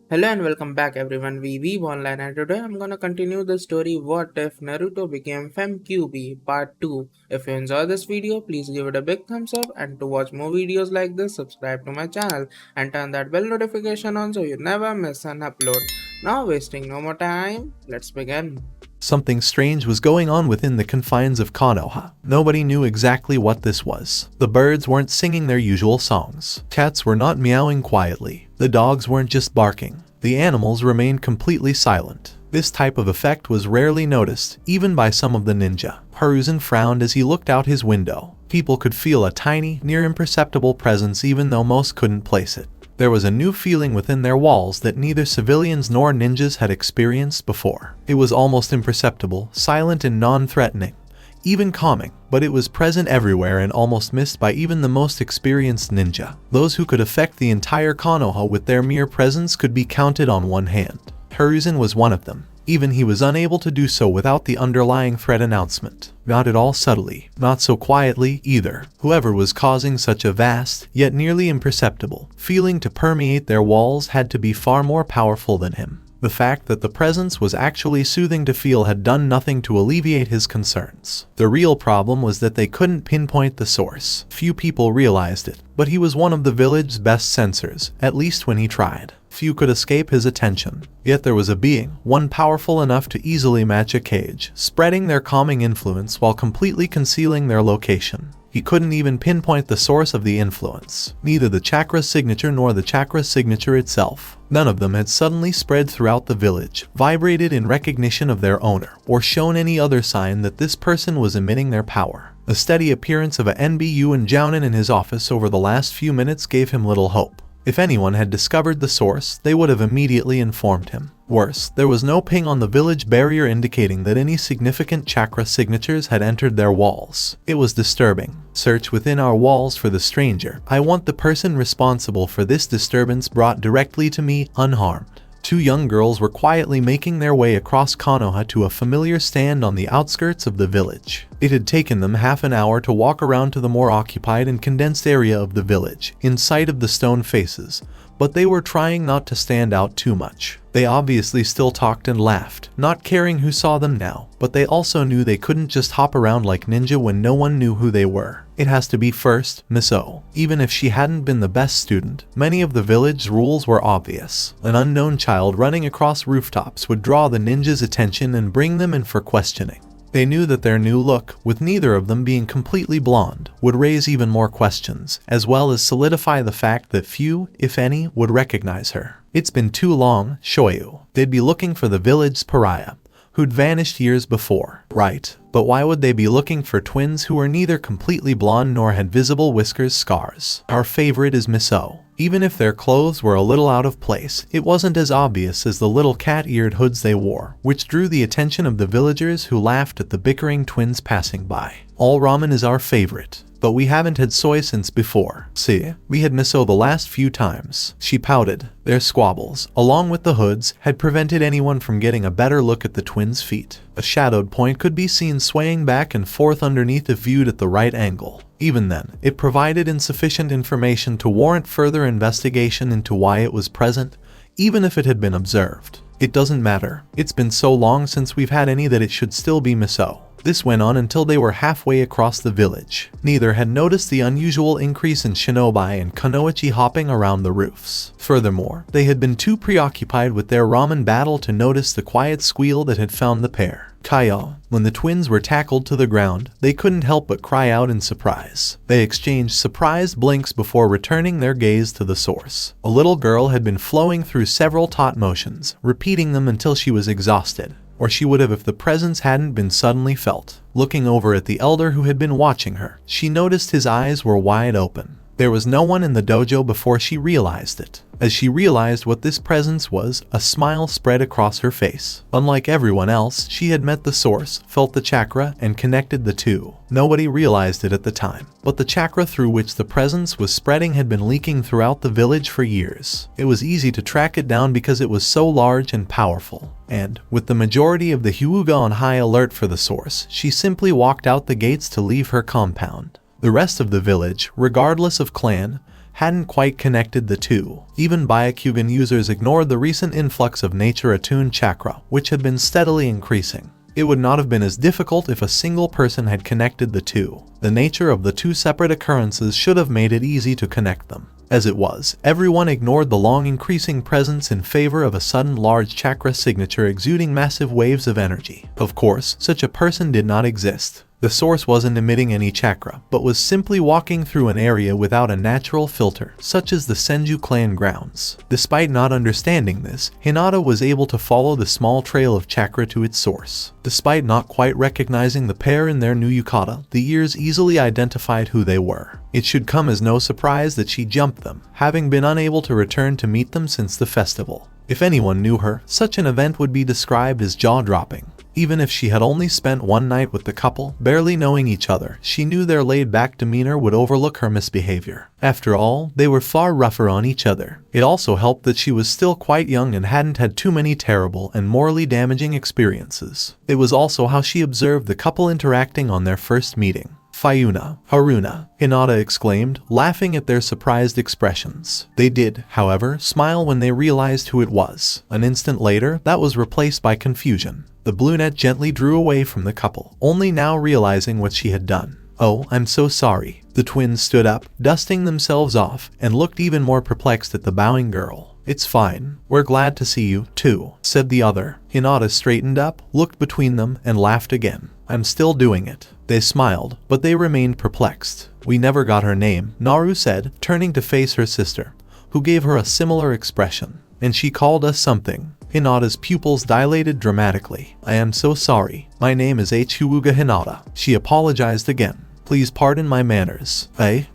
Hello and welcome back everyone, we Weeb Online, and today I'm gonna continue the story What If Naruto Became Fem Kyubi Part 2. If you enjoy this video, please give it a big thumbs up, and to watch more videos like this, subscribe to my channel and turn that bell notification on so you never miss an upload. Now wasting no more time, let's begin. Something strange was going on within the confines of Konoha. Nobody knew exactly what this was. The birds weren't singing their usual songs. Cats were not meowing quietly. The dogs weren't just barking. The animals remained completely silent. This type of effect was rarely noticed, even by some of the ninja. Hiruzen frowned as he looked out his window. People could feel a tiny, near imperceptible presence even though most couldn't place it. There was a new feeling within their walls that neither civilians nor ninjas had experienced before. It was almost imperceptible, silent and non-threatening, even calming, but it was present everywhere and almost missed by even the most experienced ninja. Those who could affect the entire Konoha with their mere presence could be counted on one hand. Hiruzen was one of them. Even he was unable to do so without the underlying threat announcement. Not at all subtly, not so quietly either. Whoever was causing such a vast, yet nearly imperceptible, feeling to permeate their walls had to be far more powerful than him. The fact that the presence was actually soothing to feel had done nothing to alleviate his concerns. The real problem was that they couldn't pinpoint the source. Few people realized it, but he was one of the village's best sensors, at least when he tried. Few could escape his attention. Yet there was a being, one powerful enough to easily match a cage, spreading their calming influence while completely concealing their location. He couldn't even pinpoint the source of the influence, neither the chakra signature nor the chakra signature itself. None of them had suddenly spread throughout the village, vibrated in recognition of their owner, or shown any other sign that this person was emitting their power. The steady appearance of a NBU and Jounin in his office over the last few minutes gave him little hope. If anyone had discovered the source, they would have immediately informed him. Worse, there was no ping on the village barrier indicating that any significant chakra signatures had entered their walls. It was disturbing. Search within our walls for the stranger. I want the person responsible for this disturbance brought directly to me, unharmed. Two young girls were quietly making their way across Konoha to a familiar stand on the outskirts of the village. It had taken them half an hour to walk around to the more occupied and condensed area of the village, in sight of the stone faces, but they were trying not to stand out too much. They obviously still talked and laughed, not caring who saw them now, but they also knew they couldn't just hop around like ninja when no one knew who they were. It has to be first, Miss O. Even if she hadn't been the best student, many of the village's rules were obvious. An unknown child running across rooftops would draw the ninjas' attention and bring them in for questioning. They knew that their new look, with neither of them being completely blonde, would raise even more questions, as well as solidify the fact that few, if any, would recognize her. It's been too long, Shoyu. They'd be looking for the village's pariah, who'd vanished years before, right? But why would they be looking for twins who were neither completely blonde nor had visible whiskers scars? Our favorite is Miss O. Even if their clothes were a little out of place, it wasn't as obvious as the little cat-eared hoods they wore, which drew the attention of the villagers who laughed at the bickering twins passing by. All ramen is our favorite, but we haven't had soy since before. See, we had Miss O the last few times. She pouted. Their squabbles, along with the hoods, had prevented anyone from getting a better look at the twins' feet. A shadowed point could be seen swaying back and forth underneath if viewed at the right angle. Even then, it provided insufficient information to warrant further investigation into why it was present, even if it had been observed. It doesn't matter. It's been so long since we've had any that it should still be Miss O. This went on until they were halfway across the village. Neither had noticed the unusual increase in shinobi and kunoichi hopping around the roofs. Furthermore, they had been too preoccupied with their ramen battle to notice the quiet squeal that had found the pair. Kaio. When the twins were tackled to the ground, they couldn't help but cry out in surprise. They exchanged surprised blinks before returning their gaze to the source. A little girl had been flowing through several taut motions, repeating them until she was exhausted. Or she would have if the presence hadn't been suddenly felt. Looking over at the elder who had been watching her, she noticed his eyes were wide open. There was no one in the dojo before she realized it. As she realized what this presence was, a smile spread across her face. Unlike everyone else, she had met the source, felt the chakra, and connected the two. Nobody realized it at the time, but the chakra through which the presence was spreading had been leaking throughout the village for years. It was easy to track it down because it was so large and powerful. And, with the majority of the Hyuga on high alert for the source, she simply walked out the gates to leave her compound. The rest of the village, regardless of clan, hadn't quite connected the two. Even Byakugan users ignored the recent influx of nature-attuned chakra, which had been steadily increasing. It would not have been as difficult if a single person had connected the two. The nature of the two separate occurrences should have made it easy to connect them. As it was, everyone ignored the long increasing presence in favor of a sudden large chakra signature exuding massive waves of energy. Of course, such a person did not exist. The source wasn't emitting any chakra, but was simply walking through an area without a natural filter, such as the Senju clan grounds. Despite not understanding this, Hinata was able to follow the small trail of chakra to its source. Despite not quite recognizing the pair in their new yukata, the ears easily identified who they were. It should come as no surprise that she jumped them, having been unable to return to meet them since the festival. If anyone knew her, such an event would be described as jaw-dropping. Even if she had only spent one night with the couple, barely knowing each other, she knew their laid-back demeanor would overlook her misbehavior. After all, they were far rougher on each other. It also helped that she was still quite young and hadn't had too many terrible and morally damaging experiences. It was also how she observed the couple interacting on their first meeting. Fayuna, Haruna, Hinata exclaimed, laughing at their surprised expressions. They did, however, smile when they realized who it was. An instant later, that was replaced by confusion. The brunette gently drew away from the couple, only now realizing what she had done. "Oh, I'm so sorry." The twins stood up, dusting themselves off, and looked even more perplexed at the bowing girl. "It's fine. We're glad to see you, too," said the other. Hinata straightened up, looked between them, and laughed again. "I'm still doing it." They smiled, but they remained perplexed. "We never got her name," Naru said, turning to face her sister, who gave her a similar expression. "And she called us something." Hinata's pupils dilated dramatically. "I am so sorry. My name is Hyuga Hinata." She apologized again. "Please pardon my manners."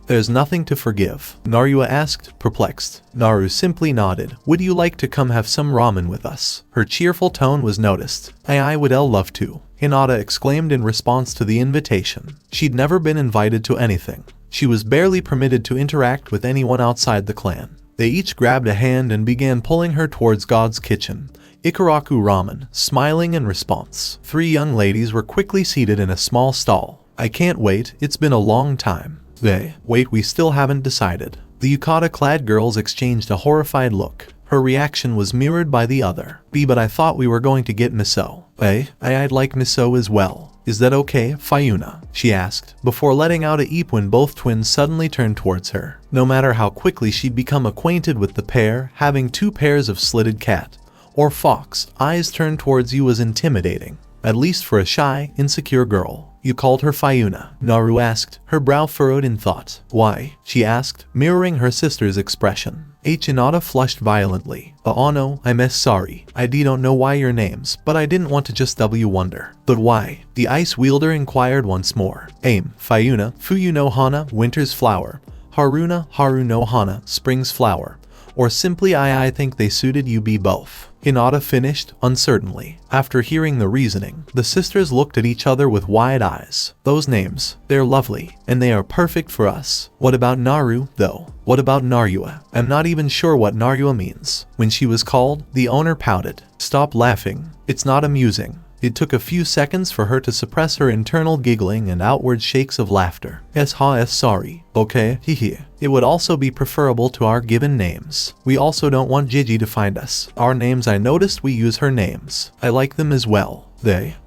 There's nothing to forgive," Naru asked, perplexed. Naru simply nodded. "Would you like to come have some ramen with us?" Her cheerful tone was noticed. I would love to," Hinata exclaimed in response to the invitation. She'd never been invited to anything. She was barely permitted to interact with anyone outside the clan. They each grabbed a hand and began pulling her towards God's kitchen, Ikaraku Ramen, smiling in response. 3 young ladies were quickly seated in a small stall. "I can't wait, it's been a long time." Wait, we still haven't decided." The yukata-clad girls exchanged a horrified look. Her reaction was mirrored by the other. But I thought we were going to get miso." I'd like miso as well. "Is that okay, Fayuna?" she asked, before letting out a eep when both twins suddenly turned towards her. No matter how quickly she'd become acquainted with the pair, having 2 pairs of slitted cat or fox eyes turned towards you was intimidating, at least for a shy, insecure girl. "You called her Fayuna?" Naru asked, her brow furrowed in thought. "Why?" she asked, mirroring her sister's expression. Hinata flushed violently. "Oh no, I'm sorry. I don't know why your names, but I didn't want to just wonder." "But why?" the ice wielder inquired once more. Fayuna, Fuyu no Hana, winter's flower. Haruna, Haru no Hana, spring's flower. Or simply I think they suited you both," Hinata finished, uncertainly. After hearing the reasoning, the sisters looked at each other with wide eyes. "Those names, they're lovely, and they are perfect for us. What about Naru, though? What about Narua?" "I'm not even sure what Narua means." When she was called, the owner pouted. "Stop laughing. It's not amusing." It took a few seconds for her to suppress her internal giggling and outward shakes of laughter. Sorry. Okay, hehe. It would also be preferable to our given names. We also don't want Gigi to find us. Our names, I noticed we use her names. I like them as well.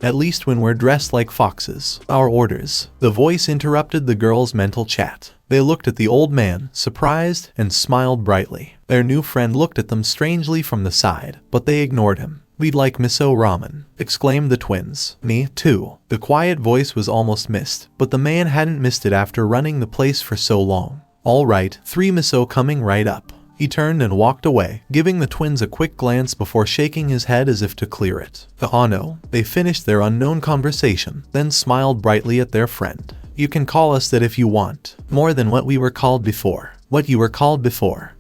At least when we're dressed like foxes. Our orders." The voice interrupted the girls' mental chat. They looked at the old man, surprised, and smiled brightly. Their new friend looked at them strangely from the side, but they ignored him. "We'd like miso ramen," exclaimed the twins. "Me, too." The quiet voice was almost missed, but the man hadn't missed it after running the place for so long. "All right, 3 miso coming right up." He turned and walked away, giving the twins a quick glance before shaking his head as if to clear it. Oh no. They finished their unknown conversation, then smiled brightly at their friend. "You can call us that if you want. More than what we were called before." "What you were called before?"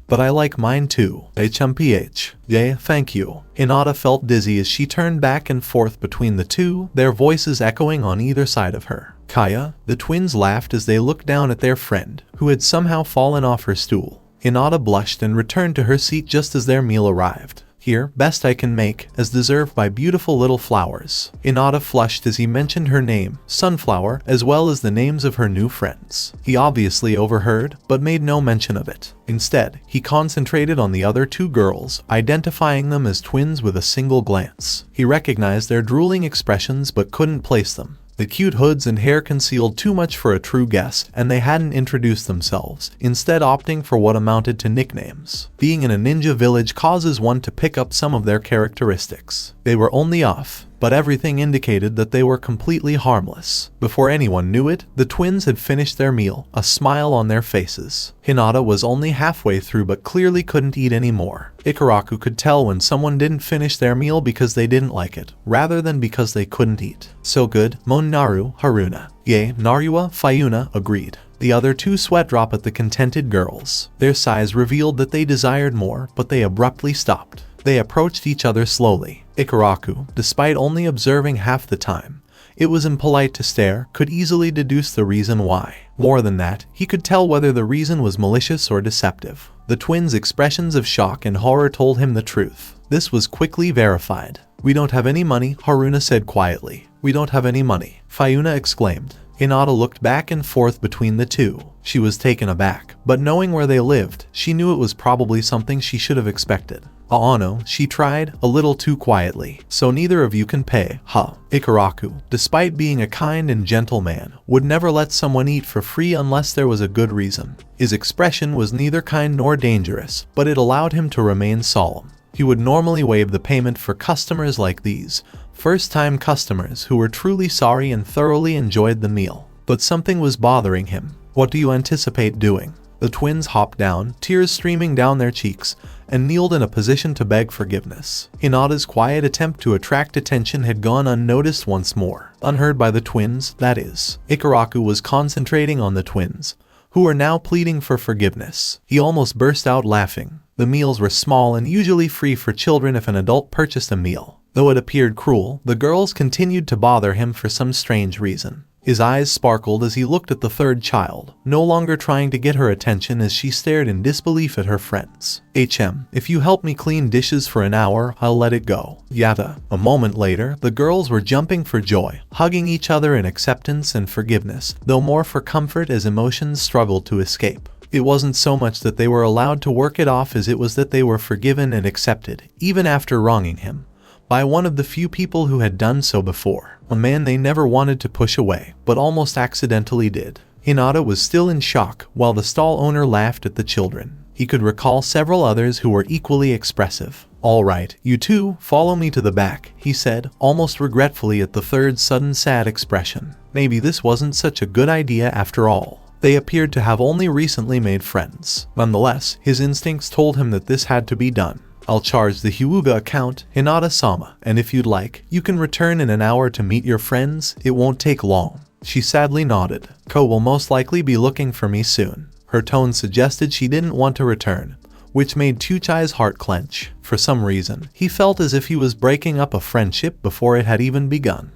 But I like mine too." "HMPH. Thank you." Hinata felt dizzy as she turned back and forth between the two, their voices echoing on either side of her. "Kaya?" The twins laughed as they looked down at their friend, who had somehow fallen off her stool. Hinata blushed and returned to her seat just as their meal arrived. Here, best I can make, as deserved by beautiful little flowers. Hinata flushed as he mentioned her name, Sunflower, as well as the names of her new friends. He obviously overheard, but made no mention of it. Instead, he concentrated on the other two girls, identifying them as twins with a single glance. He recognized their drooling expressions but couldn't place them. The cute hoods and hair concealed too much for a true guess, and they hadn't introduced themselves, instead opting for what amounted to nicknames. Being in a ninja village causes one to pick up some of their characteristics. They were only off, but everything indicated that they were completely harmless. Before anyone knew it, the twins had finished their meal, a smile on their faces. Hinata was only halfway through but clearly couldn't eat any more. Ikaraku could tell when someone didn't finish their meal because they didn't like it, rather than because they couldn't eat. So good, Naru, Haruna. Yea, Narua, Fayuna agreed. The other two sweat drop at the contented girls. Their sighs revealed that they desired more, but they abruptly stopped. They approached each other slowly. Ikaraku, despite only observing half the time, it was impolite to stare, could easily deduce the reason why. More than that, he could tell whether the reason was malicious or deceptive. The twins' expressions of shock and horror told him the truth. This was quickly verified. "We don't have any money," Haruna said quietly. "We don't have any money," Fayuna exclaimed. Hinata looked back and forth between the two. She was taken aback, but knowing where they lived, she knew it was probably something she should have expected. "Aano," she tried, a little too quietly. "So neither of you can pay, huh?" Ikaraku, despite being a kind and gentle man, would never let someone eat for free unless there was a good reason. His expression was neither kind nor dangerous, but it allowed him to remain solemn. He would normally waive the payment for customers like these, first-time customers who were truly sorry and thoroughly enjoyed the meal. But something was bothering him. "What do you anticipate doing?" The twins hopped down, tears streaming down their cheeks, and kneeled in a position to beg forgiveness. Hinata's quiet attempt to attract attention had gone unnoticed once more. Unheard by the twins, that is. Ikaraku was concentrating on the twins, who were now pleading for forgiveness. He almost burst out laughing. The meals were small and usually free for children if an adult purchased a meal. Though it appeared cruel, the girls continued to bother him for some strange reason. His eyes sparkled as he looked at the third child, no longer trying to get her attention as she stared in disbelief at her friends. If you help me clean dishes for an hour, I'll let it go." Yata. A moment later, the girls were jumping for joy, hugging each other in acceptance and forgiveness, though more for comfort as emotions struggled to escape. It wasn't so much that they were allowed to work it off as it was that they were forgiven and accepted, even after wronging him, by one of the few people who had done so before. A man they never wanted to push away, but almost accidentally did. Hinata was still in shock, while the stall owner laughed at the children. He could recall several others who were equally expressive. "All right, you two, follow me to the back," he said, almost regretfully at the third's sudden sad expression. Maybe this wasn't such a good idea after all. They appeared to have only recently made friends. Nonetheless, his instincts told him that this had to be done. "I'll charge the Hyuga account, Hinata-sama, and if you'd like, you can return in an hour to meet your friends. It won't take long." She sadly nodded. "Ko will most likely be looking for me soon." Her tone suggested she didn't want to return, which made Tuchai's heart clench. For some reason, he felt as if he was breaking up a friendship before it had even begun.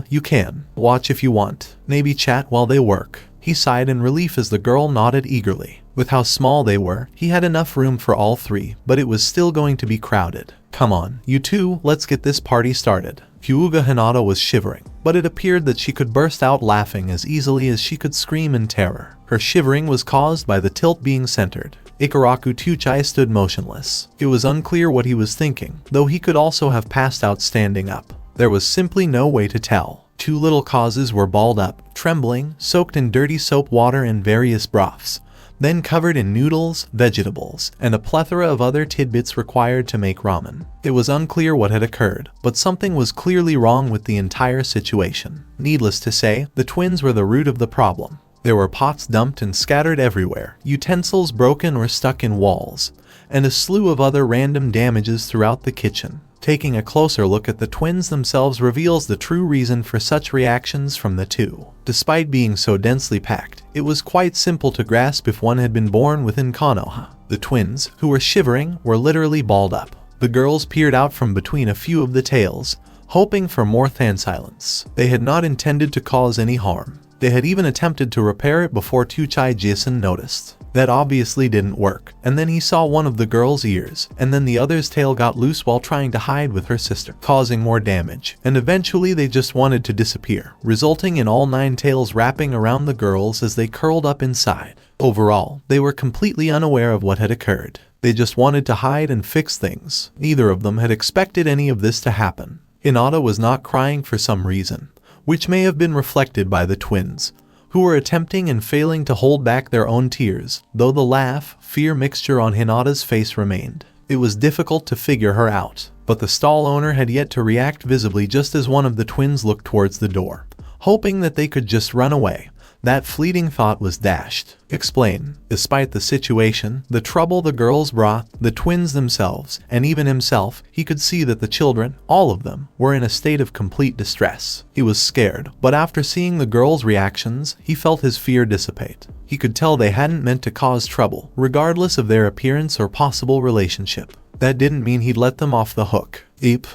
You can. Watch if you want. Maybe chat while they work." He sighed in relief as the girl nodded eagerly. With how small they were, he had enough room for all three, but it was still going to be crowded. "Come on, you two, let's get this party started." Hyuga Hinata was shivering, but it appeared that she could burst out laughing as easily as she could scream in terror. Her shivering was caused by the tilt being centered. Ikaraku Tuchai stood motionless. It was unclear what he was thinking, though he could also have passed out standing up. There was simply no way to tell. Two little causes were balled up, trembling, soaked in dirty soap water and various broths, then covered in noodles, vegetables, and a plethora of other tidbits required to make ramen. It was unclear what had occurred, but something was clearly wrong with the entire situation. Needless to say, the twins were the root of the problem. There were pots dumped and scattered everywhere, utensils broken or stuck in walls, and a slew of other random damages throughout the kitchen. Taking a closer look at the twins themselves reveals the true reason for such reactions from the two. Despite being so densely packed, it was quite simple to grasp if one had been born within Konoha. The twins, who were shivering, were literally balled up. The girls peered out from between a few of the tails, hoping for more than silence. They had not intended to cause any harm. They had even attempted to repair it before Tuchai Jason noticed. That obviously didn't work, and then he saw one of the girl's ears, and then the other's tail got loose while trying to hide with her sister, causing more damage, and eventually they just wanted to disappear, resulting in all 9 tails wrapping around the girls as they curled up inside. Overall, they were completely unaware of what had occurred. They just wanted to hide and fix things. Neither of them had expected any of this to happen. Hinata was not crying for some reason, which may have been reflected by the twins, who were attempting and failing to hold back their own tears, though the laugh-fear mixture on Hinata's face remained. It was difficult to figure her out, but the stall owner had yet to react visibly just as one of the twins looked towards the door, hoping that they could just run away. That fleeting thought was dashed. Explain. Despite the situation, the trouble the girls brought, the twins themselves, and even himself, he could see that the children, all of them, were in a state of complete distress. He was scared, but after seeing the girls' reactions, he felt his fear dissipate. He could tell they hadn't meant to cause trouble, regardless of their appearance or possible relationship. That didn't mean he'd let them off the hook.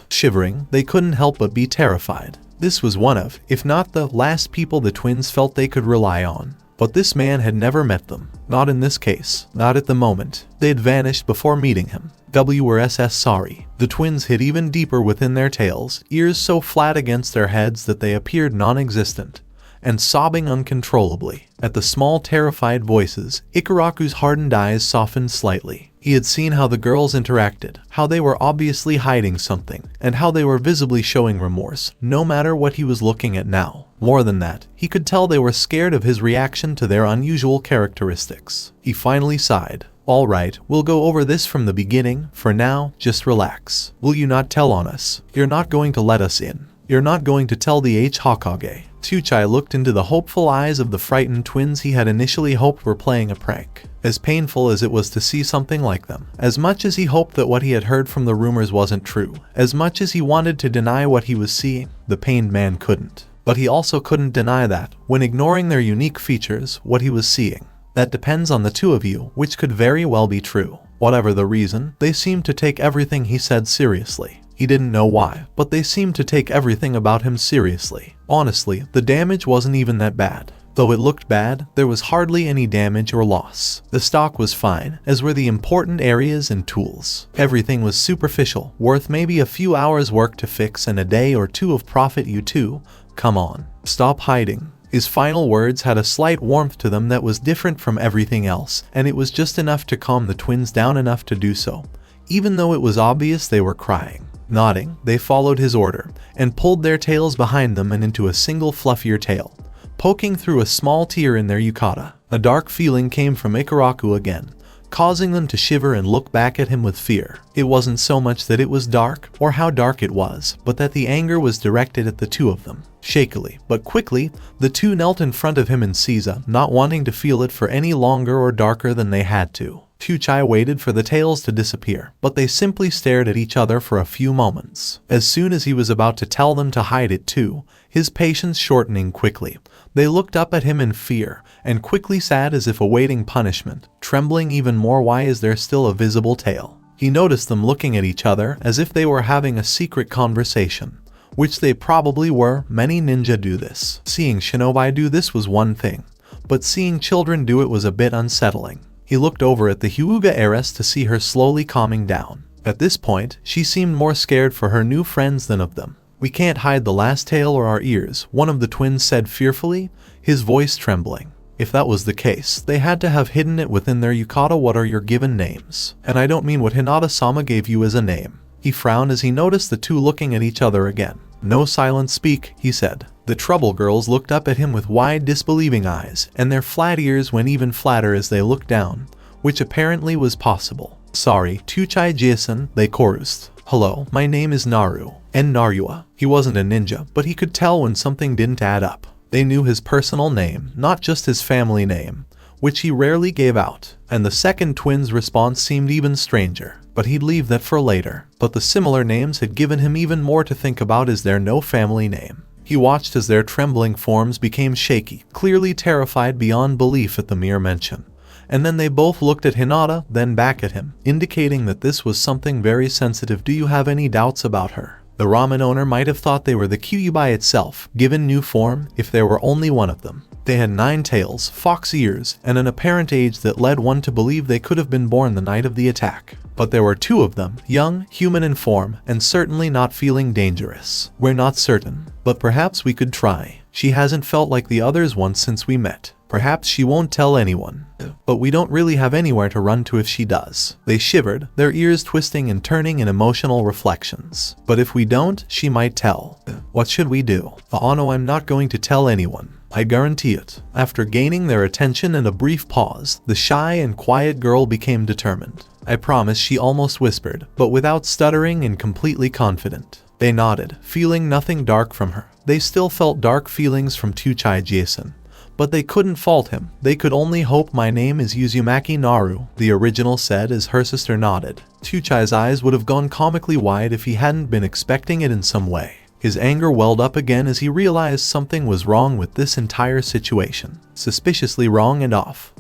Shivering, they couldn't help but be terrified. This was one of, if not the last people the twins felt they could rely on. But this man had never met them. Not in this case. Not at the moment. They had vanished before meeting him. WRSS sorry. The twins hid even deeper within their tails, ears so flat against their heads that they appeared non-existent, and sobbing uncontrollably. At the small terrified voices, Ikaraku's hardened eyes softened slightly. He had seen how the girls interacted, how they were obviously hiding something, and how they were visibly showing remorse, no matter what he was looking at now. More than that, he could tell they were scared of his reaction to their unusual characteristics. He finally sighed. All right, we'll go over this from the beginning. For now, just relax. Will you not tell on us? You're not going to let us in. You're not going to tell the Hokage. Tsuchai looked into the hopeful eyes of the frightened twins he had initially hoped were playing a prank. As painful as it was to see something like them, as much as he hoped that what he had heard from the rumors wasn't true, as much as he wanted to deny what he was seeing, the pained man couldn't. But he also couldn't deny that, when ignoring their unique features, what he was seeing. That depends on the two of you, which could very well be true. Whatever the reason, they seemed to take everything he said seriously. He didn't know why, but they seemed to take everything about him seriously. Honestly, the damage wasn't even that bad. Though it looked bad, there was hardly any damage or loss. The stock was fine, as were the important areas and tools. Everything was superficial, worth maybe a few hours' work to fix and a day or two of profit. You two, come on, stop hiding. His final words had a slight warmth to them that was different from everything else, and it was just enough to calm the twins down enough to do so, even though it was obvious they were crying. Nodding, they followed his order, and pulled their tails behind them and into a single fluffier tail, poking through a small tear in their yukata. A dark feeling came from Ikaraku again, causing them to shiver and look back at him with fear. It wasn't so much that it was dark, or how dark it was, but that the anger was directed at the two of them. Shakily, but quickly, the two knelt in front of him and Caesar, not wanting to feel it for any longer or darker than they had to. Tsuchai waited for the tails to disappear, but they simply stared at each other for a few moments. As soon as he was about to tell them to hide it too, his patience shortening quickly, they looked up at him in fear, and quickly sat as if awaiting punishment, trembling even more. Why is there still a visible tail? He noticed them looking at each other as if they were having a secret conversation, which they probably were. Many ninja do this. Seeing shinobi do this was one thing, but seeing children do it was a bit unsettling. He looked over at the Hyuga heiress to see her slowly calming down. At this point, she seemed more scared for her new friends than of them. We can't hide the last tail or our ears, one of the twins said fearfully, his voice trembling. If that was the case, they had to have hidden it within their yukata. What are your given names? And I don't mean what Hinata-sama gave you as a name. He frowned as he noticed the two looking at each other again. No silence, speak, he said. The trouble girls looked up at him with wide, disbelieving eyes, and their flat ears went even flatter as they looked down, which apparently was possible. Sorry, Tsuchai Jason, they chorused. Hello, my name is Naru, and Narua. He wasn't a ninja, but he could tell when something didn't add up. They knew his personal name, not just his family name, which he rarely gave out, and the second twin's response seemed even stranger, but he'd leave that for later. But the similar names had given him even more to think about. Is there no family name? He watched as their trembling forms became shaky, clearly terrified beyond belief at the mere mention. And then they both looked at Hinata, then back at him, indicating that this was something very sensitive. Do you have any doubts about her? The ramen owner might have thought they were the Kyubi itself, given new form, if there were only one of them. They had 9 tails, fox ears, and an apparent age that led one to believe they could have been born the night of the attack. But there were 2 of them, young, human in form, and certainly not feeling dangerous. We're not certain, but perhaps we could try. She hasn't felt like the others once since we met. Perhaps she won't tell anyone. But we don't really have anywhere to run to if she does. They shivered, their ears twisting and turning in emotional reflections. But if we don't, she might tell. What should we do? Oh no, I'm not going to tell anyone. I guarantee it. After gaining their attention and a brief pause, the shy and quiet girl became determined. I promise, she almost whispered, but without stuttering and completely confident. They nodded, feeling nothing dark from her. They still felt dark feelings from Tuchai Jason. But they couldn't fault him. They could only hope. My name is Uzumaki Naru, the original said as her sister nodded. Tuchai's eyes would have gone comically wide if he hadn't been expecting it in some way. His anger welled up again as he realized something was wrong with this entire situation. Suspiciously wrong and off.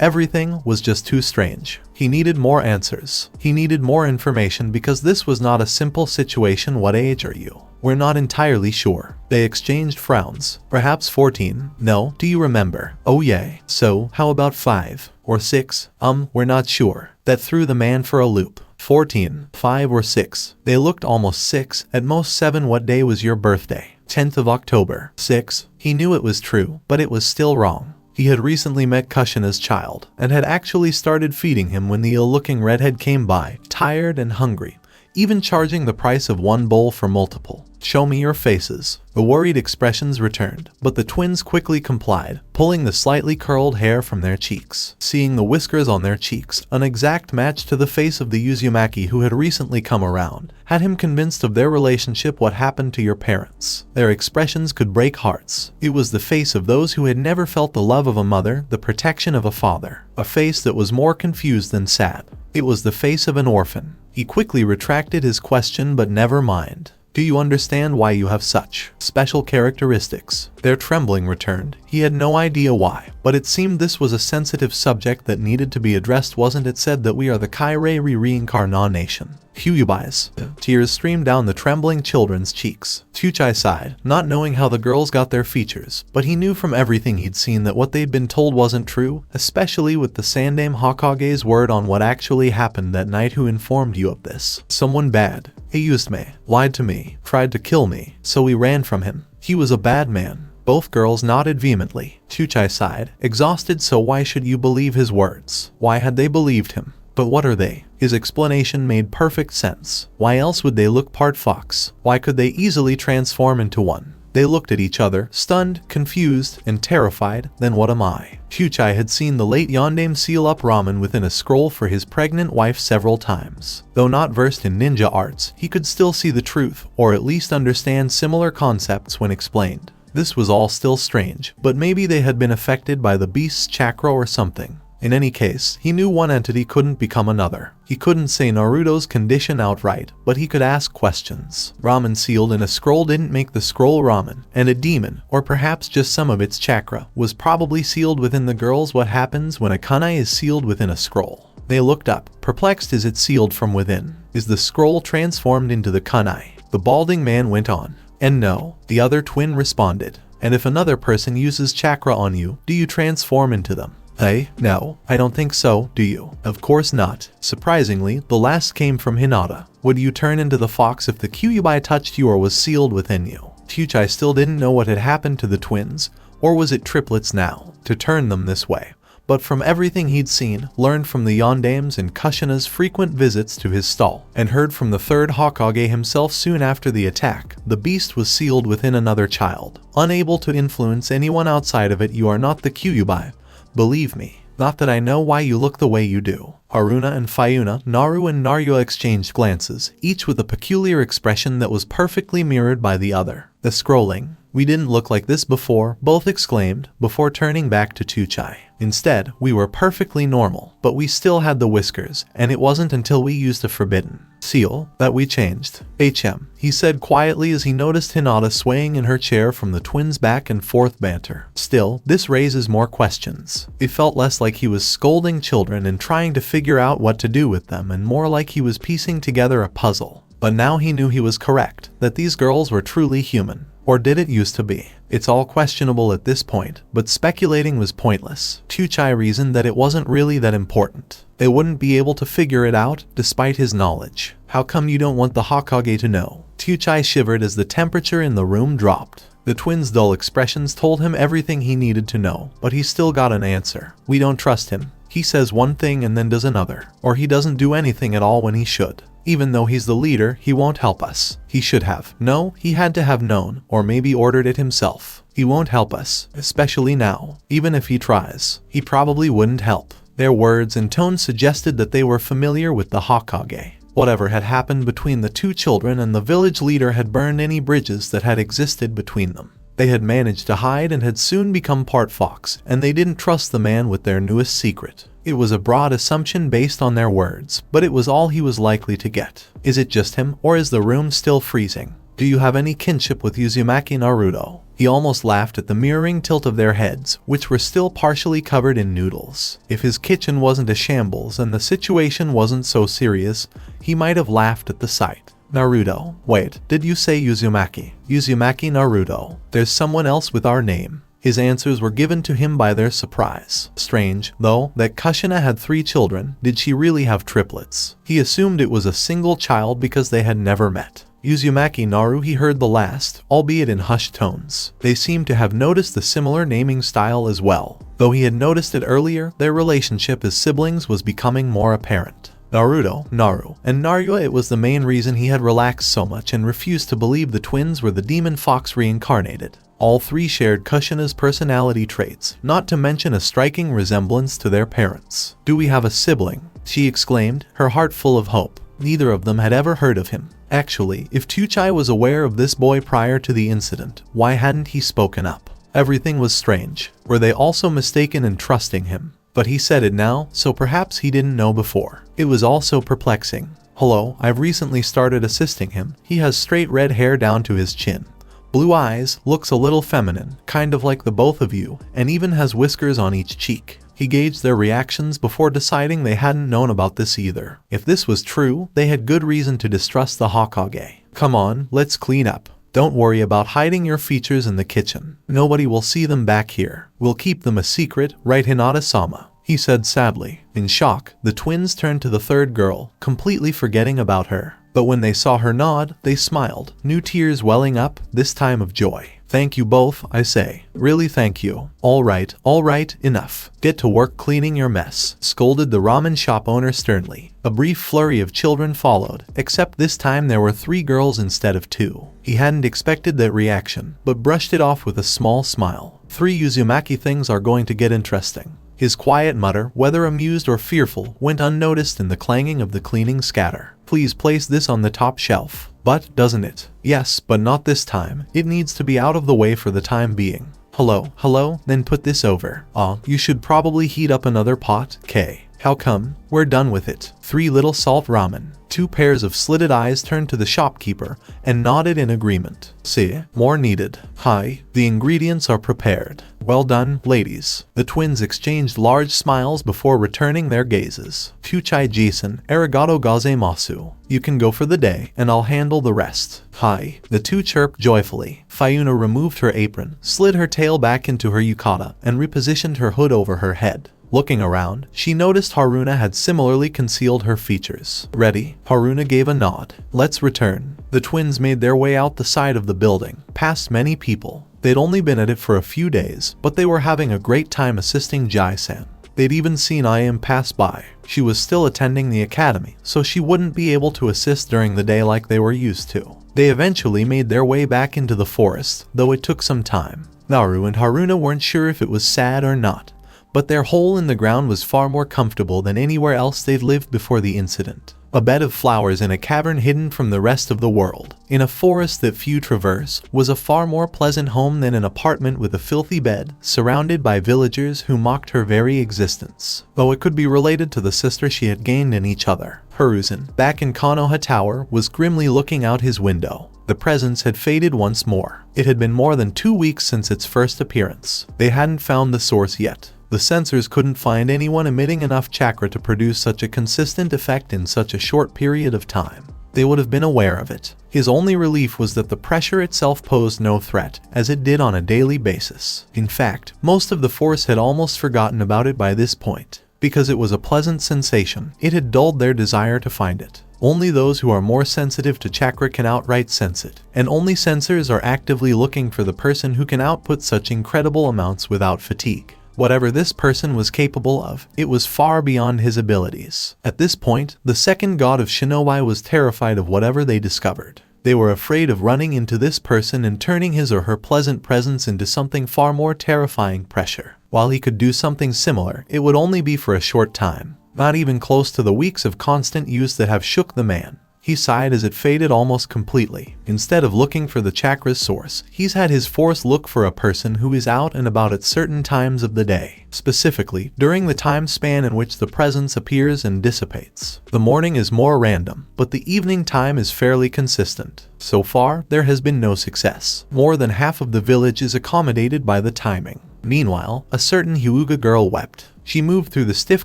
Everything was just too strange. He needed more answers. He needed more information because this was not a simple situation. What age are you? We're not entirely sure. They exchanged frowns. Perhaps 14. No, do you remember? Oh yeah. So, how about 5? Or 6? We're not sure. That threw the man for a loop. 14, 5 or 6. They looked almost 6, at most 7. What day was your birthday? 10th of October. 6. He knew it was true, but it was still wrong. He had recently met Kushina's child, and had actually started feeding him when the ill-looking redhead came by, tired and hungry, even charging the price of 1 bowl for multiple. Show me your faces. The worried expressions returned, but the twins quickly complied, pulling the slightly curled hair from their cheeks. Seeing the whiskers on their cheeks, an exact match to the face of the Uzumaki who had recently come around, had him convinced of their relationship. What happened to your parents? Their expressions could break hearts. It was the face of those who had never felt the love of a mother, the protection of a father. A face that was more confused than sad. It was the face of an orphan. He quickly retracted his question, but never mind. Do you understand why you have such special characteristics? Their trembling returned. He had no idea why, but it seemed this was a sensitive subject that needed to be addressed. Wasn't it said that we are the Kairei reincarnation? Kyubi's. Tears streamed down the trembling children's cheeks. Tuchai sighed, not knowing how the girls got their features, but he knew from everything he'd seen that what they'd been told wasn't true, especially with the Sandame Hokage's word on what actually happened that night. Who informed you of this? Someone bad. He used me, lied to me, tried to kill me, so we ran from him. He was a bad man. Both girls nodded vehemently. Tuchai sighed, exhausted. So why should you believe his words? Why had they believed him? But what are they? His explanation made perfect sense. Why else would they look part fox? Why could they easily transform into one? They looked at each other, stunned, confused, and terrified. Then what am I? Tuchai had seen the late Yondaime seal up ramen within a scroll for his pregnant wife several times. Though not versed in ninja arts, he could still see the truth, or at least understand similar concepts when explained. This was all still strange, but maybe they had been affected by the beast's chakra or something. In any case, he knew one entity couldn't become another. He couldn't say Naruto's condition outright, but he could ask questions. Ramen sealed in a scroll didn't make the scroll ramen, and a demon, or perhaps just some of its chakra, was probably sealed within the girls. What happens when a kunai is sealed within a scroll? They looked up, perplexed. Is it sealed from within? Is the scroll transformed into the kunai? The balding man went on. And no, the other twin responded. And if another person uses chakra on you, do you transform into them? Hey, no, I don't think so, do you? Of course not. Surprisingly, the last came from Hinata. Would you turn into the fox if the Kyubi touched you or was sealed within you? Tuchai still didn't know what had happened to the twins, or was it triplets now, to turn them this way. But from everything he'd seen, learned from the Yondaime's and Kushina's frequent visits to his stall, and heard from the third Hokage himself soon after the attack, the beast was sealed within another child. Unable to influence anyone outside of it. You are not the Kyubi. Believe me, not that I know why you look the way you do. Haruna and Fiuna, Naru and Naruto exchanged glances, each with a peculiar expression that was perfectly mirrored by the other. The scrolling. We didn't look like this before, both exclaimed, before turning back to Tuchai. Instead, we were perfectly normal, but we still had the whiskers, and it wasn't until we used the forbidden seal that we changed. He said quietly as he noticed Hinata swaying in her chair from the twins' back and forth banter. Still, this raises more questions. It felt less like he was scolding children and trying to figure out what to do with them, and more like he was piecing together a puzzle. But now he knew he was correct, that these girls were truly human. Or did it used to be? It's all questionable at this point, but speculating was pointless. Chuchai reasoned that it wasn't really that important. They wouldn't be able to figure it out, despite his knowledge. How come you don't want the Hokage to know? Chuchai shivered as the temperature in the room dropped. The twins' dull expressions told him everything he needed to know, but he still got an answer. We don't trust him. He says one thing and then does another. Or he doesn't do anything at all when he should. Even though he's the leader, he won't help us. He should have. No, he had to have known, or maybe ordered it himself. He won't help us, especially now. Even if he tries, he probably wouldn't help. Their words and tone suggested that they were familiar with the Hokage. Whatever had happened between the two children and the village leader had burned any bridges that had existed between them. They had managed to hide and had soon become part fox, and they didn't trust the man with their newest secret. It was a broad assumption based on their words, but it was all he was likely to get. Is it just him, or is the room still freezing? Do you have any kinship with Uzumaki Naruto? He almost laughed at the mirroring tilt of their heads, which were still partially covered in noodles. If his kitchen wasn't a shambles and the situation wasn't so serious, he might have laughed at the sight. Naruto. Wait, did you say Uzumaki? Uzumaki Naruto. There's someone else with our name. His answers were given to him by their surprise. Strange, though, that Kushina had 3 children. Did she really have triplets? He assumed it was a single child because they had never met. Uzumaki Naru he heard the last, albeit in hushed tones. They seemed to have noticed the similar naming style as well. Though he had noticed it earlier, their relationship as siblings was becoming more apparent. Naruto, Naru, and Naruto. It was the main reason he had relaxed so much and refused to believe the twins were the demon fox reincarnated. All 3 shared Kushina's personality traits, not to mention a striking resemblance to their parents. Do we have a sibling? She exclaimed, her heart full of hope. Neither of them had ever heard of him. Actually, if Chuchai was aware of this boy prior to the incident, why hadn't he spoken up? Everything was strange. Were they also mistaken in trusting him? But he said it now, so perhaps he didn't know before. It was also perplexing. Hello, I've recently started assisting him. He has straight red hair down to his chin. Blue eyes, looks a little feminine, kind of like the both of you, and even has whiskers on each cheek. He gauged their reactions before deciding they hadn't known about this either. If this was true, they had good reason to distrust the Hokage. Come on, let's clean up. Don't worry about hiding your features in the kitchen. Nobody will see them back here. We'll keep them a secret, right, Hinata-sama? He said sadly. In shock, the twins turned to the third girl, completely forgetting about her. But when they saw her nod, they smiled, new tears welling up, this time of joy. Thank you both, I say. Really thank you. All right, enough. Get to work cleaning your mess, scolded the ramen shop owner sternly. A brief flurry of children followed, except this time there were 3 girls instead of 2. He hadn't expected that reaction, but brushed it off with a small smile. 3 Uzumaki things are going to get interesting. His quiet mutter, whether amused or fearful, went unnoticed in the clanging of the cleaning scatter. Please place this on the top shelf. But, doesn't it? Yes, but not this time. It needs to be out of the way for the time being. Hello, then put this over. You should probably heat up another pot, K. How come? We're done with it. 3 little salt ramen. 2 pairs of slitted eyes turned to the shopkeeper and nodded in agreement. See, more needed. Hi, the ingredients are prepared. Well done, ladies. The twins exchanged large smiles before returning their gazes. Chuchai Jason, arigato gozaimasu. You can go for the day, and I'll handle the rest. Hi. The 2 chirped joyfully. Fayuna removed her apron, slid her tail back into her yukata, and repositioned her hood over her head. Looking around, she noticed Haruna had similarly concealed her features. Ready? Haruna gave a nod. Let's return. The twins made their way out the side of the building, past many people. They'd only been at it for a few days, but they were having a great time assisting Jai-san. They'd even seen Ayam pass by. She was still attending the academy, so she wouldn't be able to assist during the day like they were used to. They eventually made their way back into the forest, though it took some time. Naru and Haruna weren't sure if it was sad or not, but their hole in the ground was far more comfortable than anywhere else they'd lived before the incident. A bed of flowers in a cavern hidden from the rest of the world, in a forest that few traverse, was a far more pleasant home than an apartment with a filthy bed, surrounded by villagers who mocked her very existence. Though it could be related to the sister she had gained in each other. Hiruzen, back in Konoha Tower, was grimly looking out his window. The presence had faded once more. It had been more than 2 weeks since its first appearance. They hadn't found the source yet. The sensors couldn't find anyone emitting enough chakra to produce such a consistent effect in such a short period of time. they would have been aware of it. His only relief was that the pressure itself posed no threat, as it did on a daily basis. In fact, most of the force had almost forgotten about it by this point. Because it was a pleasant sensation, it had dulled their desire to find it. Only those who are more sensitive to chakra can outright sense it, and only sensors are actively looking for the person who can output such incredible amounts without fatigue. Whatever this person was capable of, it was far beyond his abilities. At this point, the second god of shinobi was terrified of whatever they discovered. They were afraid of running into this person and turning his or her pleasant presence into something far more terrifying pressure. While he could do something similar, it would only be for a short time, not even close to the weeks of constant use that have shook the man. He sighed as it faded almost completely. Instead of looking for the chakra's source, he's had his force look for a person who is out and about at certain times of the day, specifically during the time span in which the presence appears and dissipates. The morning is more random, but the evening time is fairly consistent. So far, there has been no success. More than half of the village is accommodated by the timing. Meanwhile, a certain Hyuga girl wept. She moved through the stiff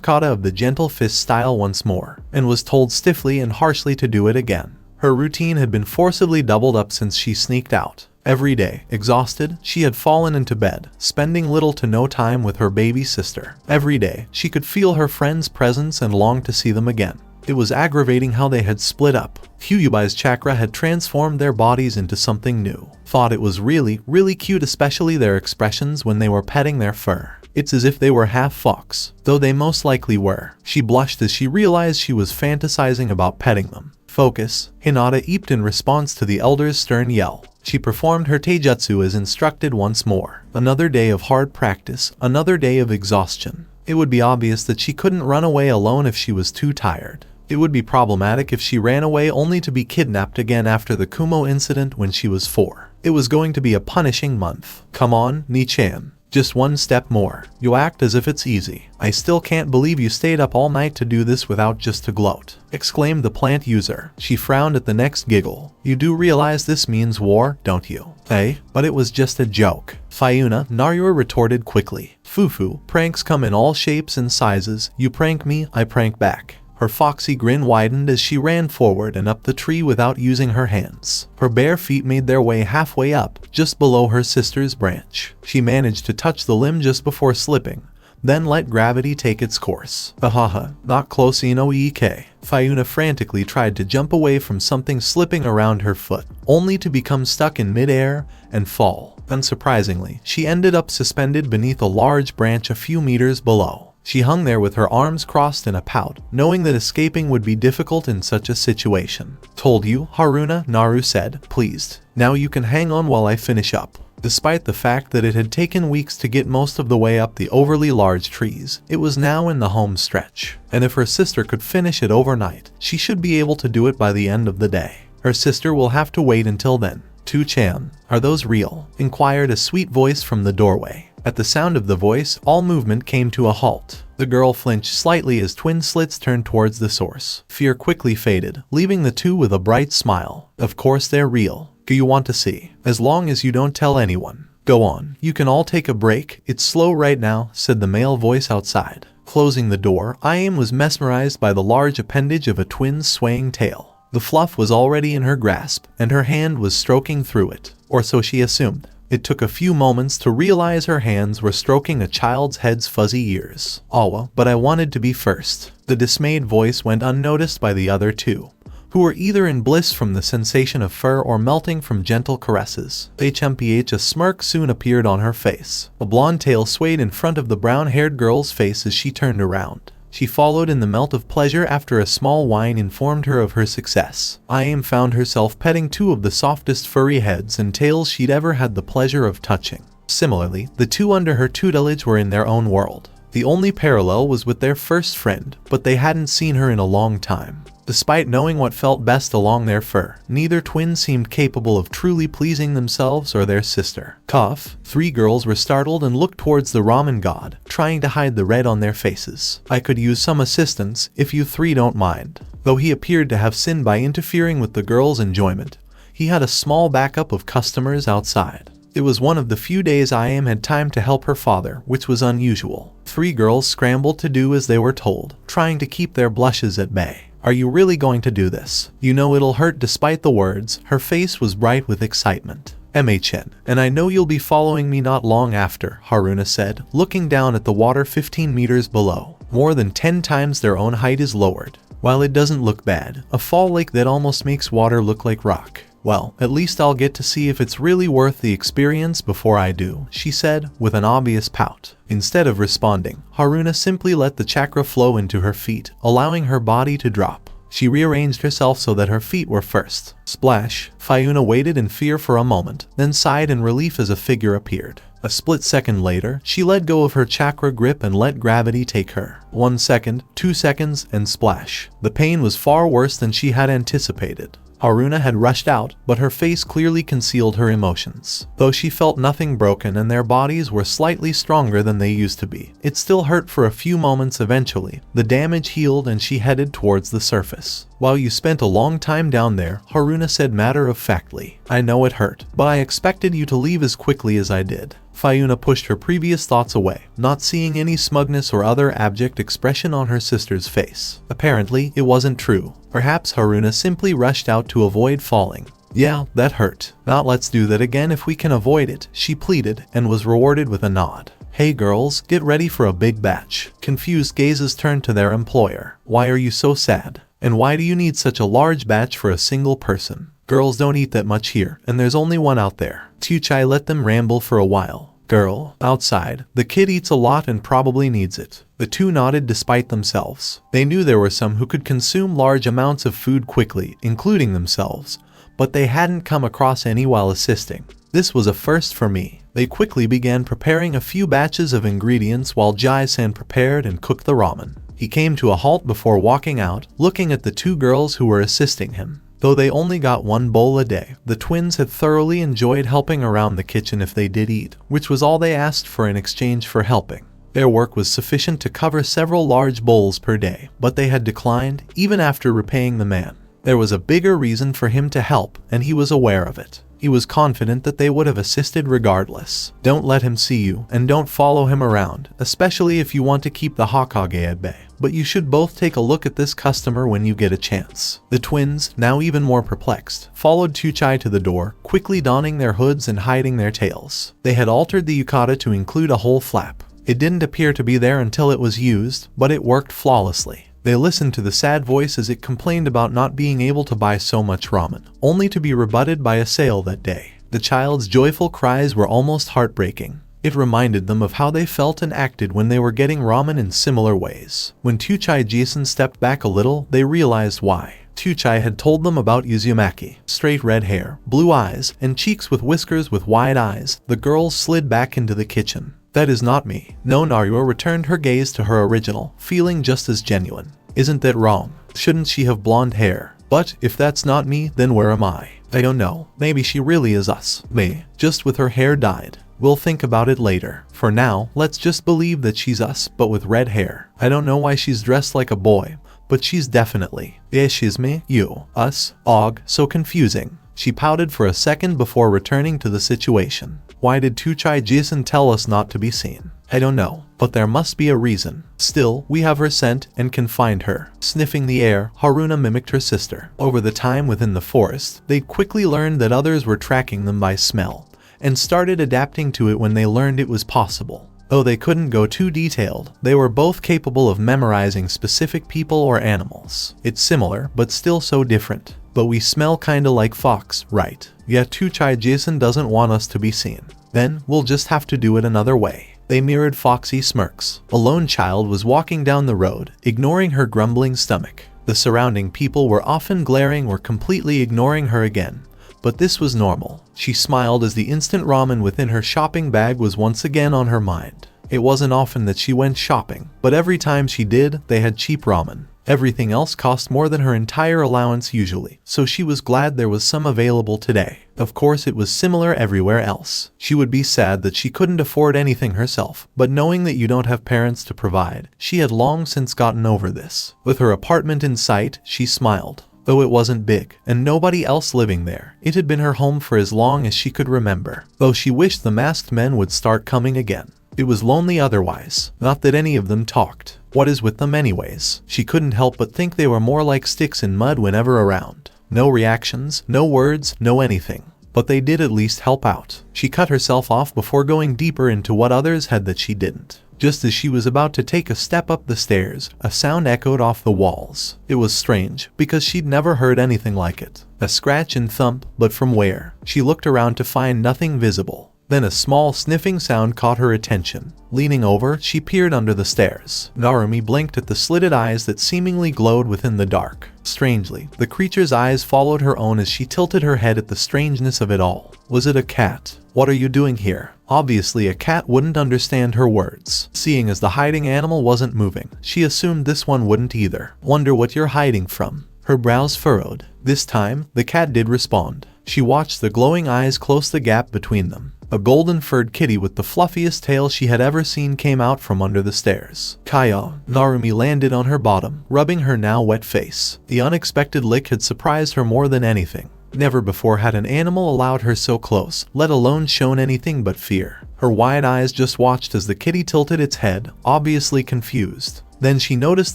kata of the gentle fist style once more, and was told stiffly and harshly to do it again. Her routine had been forcibly doubled up since she sneaked out. Every day, exhausted, she had fallen into bed, spending little to no time with her baby sister. Every day, she could feel her friend's presence and longed to see them again. It was aggravating how they had split up. Kyubi's chakra had transformed their bodies into something new. Thought it was really cute, especially their expressions when they were petting their fur. It's as if they were half fox, though they most likely were. She blushed as she realized she was fantasizing about petting them. Focus, Hinata eeped in response to the elder's stern yell. She performed her taijutsu as instructed once more. Another day of hard practice, another day of exhaustion. It would be obvious that she couldn't run away alone if she was too tired. It would be problematic if she ran away only to be kidnapped again after the Kumo incident when she was 4. It was going to be a punishing month. Come on, Ni-chan. Just one step more. You act as if it's easy. I still can't believe you stayed up all night to do this without just to gloat, exclaimed the plant user. She frowned at the next giggle. You do realize this means war, don't you? Hey, but it was just a joke. Fiuna, Naruto retorted quickly. Fufu, pranks come in all shapes and sizes. You prank me, I prank back. Her foxy grin widened as she ran forward and up the tree without using her hands. Her bare feet made their way halfway up, just below her sister's branch. She managed to touch the limb just before slipping, then let gravity take its course. Ahaha, not close enoike. Fiuna frantically tried to jump away from something slipping around her foot, only to become stuck in midair and fall. Unsurprisingly, she ended up suspended beneath a large branch a few meters below. She hung there with her arms crossed in a pout, knowing that escaping would be difficult in such a situation. Told you, Haruna, Naru said, pleased. Now you can hang on while I finish up. Despite the fact that it had taken weeks to get most of the way up the overly large trees, it was now in the home stretch. And if her sister could finish it overnight, she should be able to do it by the end of the day. Her sister will have to wait until then. Tu-chan, are those real? Inquired a sweet voice from the doorway. At the sound of the voice, all movement came to a halt. The girl flinched slightly as twin slits turned towards the source. Fear quickly faded, leaving the two with a bright smile. Of course they're real. Do you want to see? As long as you don't tell anyone. Go on. You can all take a break. It's slow right now, said the male voice outside. Closing the door, Ayame was mesmerized by the large appendage of a twin's swaying tail. The fluff was already in her grasp, and her hand was stroking through it. Or so she assumed. It took a few moments to realize her hands were stroking a child's head's fuzzy ears. Awa, but I wanted to be first. The dismayed voice went unnoticed by the other two, who were either in bliss from the sensation of fur or melting from gentle caresses. HMPH, a smirk soon appeared on her face. A blonde tail swayed in front of the brown-haired girl's face as she turned around. She followed in the melt of pleasure after a small whine informed her of her success. Ayame found herself petting two of the softest furry heads and tails she'd ever had the pleasure of touching. Similarly, the two under her tutelage were in their own world. The only parallel was with their first friend, but they hadn't seen her in a long time. Despite knowing what felt best along their fur, neither twin seemed capable of truly pleasing themselves or their sister. Cough. 3 girls were startled and looked towards the ramen god, trying to hide the red on their faces. I could use some assistance, if you 3 don't mind. Though he appeared to have sinned by interfering with the girls' enjoyment, he had a small backup of customers outside. It was one of the few days Ayame had time to help her father, which was unusual. 3 girls scrambled to do as they were told, trying to keep their blushes at bay. Are you really going to do this? You know it'll hurt. Despite the words, her face was bright with excitement. MHN, and I know you'll be following me not long after, Haruna said, looking down at the water 15 meters below. More than 10 times their own height is lowered. While it doesn't look bad, a fall lake that almost makes water look like rock. Well, at least I'll get to see if it's really worth the experience before I do, she said, with an obvious pout. Instead of responding, Haruna simply let the chakra flow into her feet, allowing her body to drop. She rearranged herself so that her feet were first. Splash! Fayuna waited in fear for a moment, then sighed in relief as a figure appeared. A split second later, she let go of her chakra grip and let gravity take her. 1 second, 2 seconds, and splash. The pain was far worse than she had anticipated. Haruna had rushed out, but her face clearly concealed her emotions. Though she felt nothing broken and their bodies were slightly stronger than they used to be, it still hurt for a few moments. Eventually, the damage healed and she headed towards the surface. While you spent a long time down there, Haruna said matter-of-factly. I know it hurt, but I expected you to leave as quickly as I did. Fayuna pushed her previous thoughts away, not seeing any smugness or other abject expression on her sister's face. Apparently, it wasn't true. Perhaps Haruna simply rushed out to avoid falling. Yeah, that hurt. Now let's do that again if we can avoid it, she pleaded, and was rewarded with a nod. Hey girls, get ready for a big batch. Confused gazes turned to their employer. Why are you so sad? And why do you need such a large batch for a single person? Girls don't eat that much here, and there's only one out there. Tuchai let them ramble for a while. Girl, outside, the kid eats a lot and probably needs it. The two nodded despite themselves. They knew there were some who could consume large amounts of food quickly, including themselves, but they hadn't come across any while assisting. This was a first for me. They quickly began preparing a few batches of ingredients while Jai-san prepared and cooked the ramen. He came to a halt before walking out, looking at the two girls who were assisting him. Though they only got one bowl a day, the twins had thoroughly enjoyed helping around the kitchen if they did eat, which was all they asked for in exchange for helping. Their work was sufficient to cover several large bowls per day, but they had declined, even after repaying the man. There was a bigger reason for him to help, and he was aware of it. He was confident that they would have assisted regardless. Don't let him see you, and don't follow him around, especially if you want to keep the Hokage at bay. But you should both take a look at this customer when you get a chance. The twins, now even more perplexed, followed Tuchai to the door, quickly donning their hoods and hiding their tails. They had altered the yukata to include a whole flap. It didn't appear to be there until it was used, but it worked flawlessly. They listened to the sad voice as it complained about not being able to buy so much ramen, only to be rebutted by a sale that day. The child's joyful cries were almost heartbreaking. It reminded them of how they felt and acted when they were getting ramen in similar ways. When Tuchai Jason stepped back a little, they realized why. Tuchai had told them about Uzumaki. Straight red hair, blue eyes, and cheeks with whiskers with wide eyes. The girls slid back into the kitchen. That is not me. No, Naruto returned her gaze to her original, feeling just as genuine. Isn't that wrong? Shouldn't she have blonde hair? But if that's not me, then where am I? I don't know. Maybe she really is us. Me, just with her hair dyed. We'll think about it later. For now, let's just believe that she's us, but with red hair. I don't know why she's dressed like a boy, but she's definitely. Yeah, she's me, you, us, og, so confusing. She pouted for a second before returning to the situation. Why did Tuchai Jason tell us not to be seen? I don't know, but there must be a reason. Still, we have her scent and can find her. Sniffing the air, Haruna mimicked her sister. Over the time within the forest, they quickly learned that others were tracking them by smell, and started adapting to it when they learned it was possible. Though they couldn't go too detailed, they were both capable of memorizing specific people or animals. It's similar, but still so different. But we smell kinda like fox, right? Yet Tuchai Jason doesn't want us to be seen. Then, we'll just have to do it another way. They mirrored foxy smirks. A lone child was walking down the road, ignoring her grumbling stomach. The surrounding people were often glaring or completely ignoring her again. But this was normal. She smiled as the instant ramen within her shopping bag was once again on her mind. It wasn't often that she went shopping, but every time she did, they had cheap ramen. Everything else cost more than her entire allowance usually, so she was glad there was some available today. Of course, it was similar everywhere else. She would be sad that she couldn't afford anything herself, but knowing that you don't have parents to provide, she had long since gotten over this. With her apartment in sight, she smiled. Though it wasn't big, and nobody else living there, it had been her home for as long as she could remember. Though she wished the masked men would start coming again. It was lonely otherwise, not that any of them talked. What is with them anyways? She couldn't help but think they were more like sticks in mud whenever around. No reactions, no words, no anything. But they did at least help out. She cut herself off before going deeper into what others had that she didn't. Just as she was about to take a step up the stairs, a sound echoed off the walls. It was strange, because she'd never heard anything like it. A scratch and thump, but from where? She looked around to find nothing visible. Then a small sniffing sound caught her attention. Leaning over, she peered under the stairs. Narumi blinked at the slitted eyes that seemingly glowed within the dark. Strangely, the creature's eyes followed her own as she tilted her head at the strangeness of it all. Was it a cat? What are you doing here? Obviously, a cat wouldn't understand her words. Seeing as the hiding animal wasn't moving, she assumed this one wouldn't either. Wonder what you're hiding from? Her brows furrowed. This time, the cat did respond. She watched the glowing eyes close the gap between them. A golden-furred kitty with the fluffiest tail she had ever seen came out from under the stairs. Kaya. Narumi landed on her bottom, rubbing her now wet face. The unexpected lick had surprised her more than anything. Never before had an animal allowed her so close, let alone shown anything but fear. Her wide eyes just watched as the kitty tilted its head, obviously confused. Then she noticed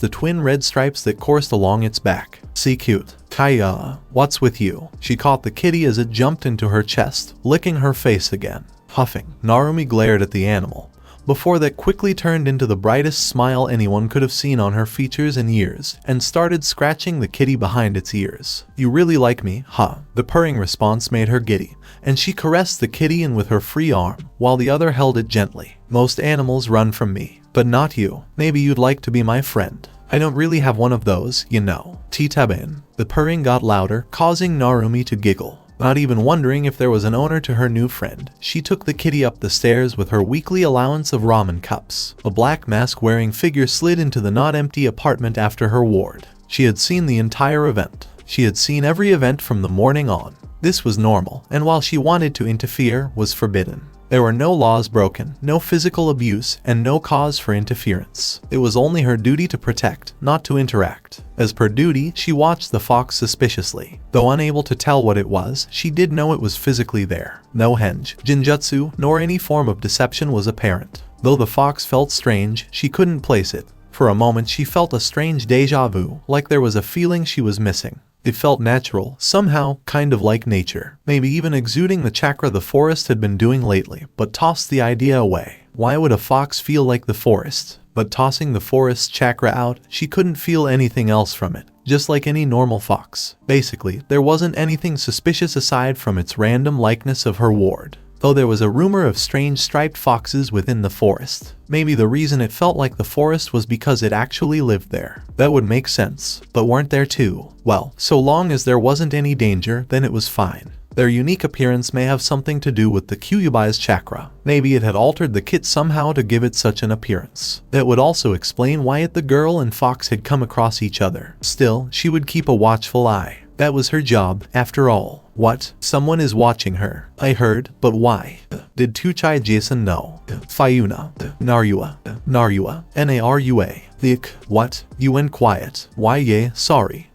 the twin red stripes that coursed along its back. See cute. Kaya, what's with you? She caught the kitty as it jumped into her chest, licking her face again. Huffing, Narumi glared at the animal. Before that quickly turned into the brightest smile anyone could have seen on her features in years, and started scratching the kitty behind its ears. You really like me, huh? The purring response made her giddy, and she caressed the kitty in with her free arm, while the other held it gently. Most animals run from me, but not you. Maybe you'd like to be my friend. I don't really have one of those, you know. Titaben. The purring got louder, causing Narumi to giggle. Not even wondering if there was an owner to her new friend, she took the kitty up the stairs with her weekly allowance of ramen cups. A black mask-wearing figure slid into the not-empty apartment after her ward. She had seen the entire event. She had seen every event from the morning on. This was normal, and while she wanted to interfere, was forbidden. There were no laws broken, no physical abuse, and no cause for interference. It was only her duty to protect, not to interact. As per duty, she watched the fox suspiciously. Though unable to tell what it was, she did know it was physically there. No henge, jinjutsu, nor any form of deception was apparent. Though the fox felt strange, she couldn't place it. For a moment she felt a strange deja vu, like there was a feeling she was missing. It felt natural, somehow, kind of like nature. Maybe even exuding the chakra the forest had been doing lately, but tossed the idea away. Why would a fox feel like the forest? But tossing the forest's chakra out, she couldn't feel anything else from it, just like any normal fox. Basically, there wasn't anything suspicious aside from its random likeness of her ward. Though there was a rumor of strange striped foxes within the forest. Maybe the reason it felt like the forest was because it actually lived there. That would make sense. But weren't there too? Well, so long as there wasn't any danger, then it was fine. Their unique appearance may have something to do with the Kyubi's chakra. Maybe it had altered the kit somehow to give it such an appearance. That would also explain why the girl and fox had come across each other. Still, she would keep a watchful eye. That was her job, after all. What? Someone is watching her. I heard, but why? Did Tuchai Jason know? Fayuna. Narua. Narua. Thick. What? You went quiet. Why yay, sorry.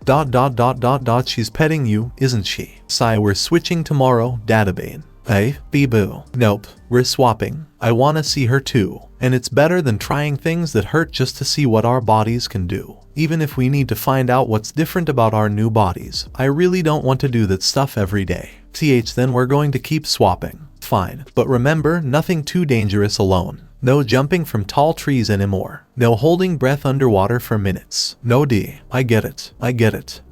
She's petting you, isn't she? Sigh, we're switching tomorrow, Databane. Hey, bee-boo. Nope, we're swapping. I wanna see her too. And it's better than trying things that hurt just to see what our bodies can do. Even if we need to find out what's different about our new bodies, I really don't want to do that stuff every day. Then we're going to keep swapping. Fine, but remember, nothing too dangerous alone. No jumping from tall trees anymore. No holding breath underwater for minutes. No D. I get it.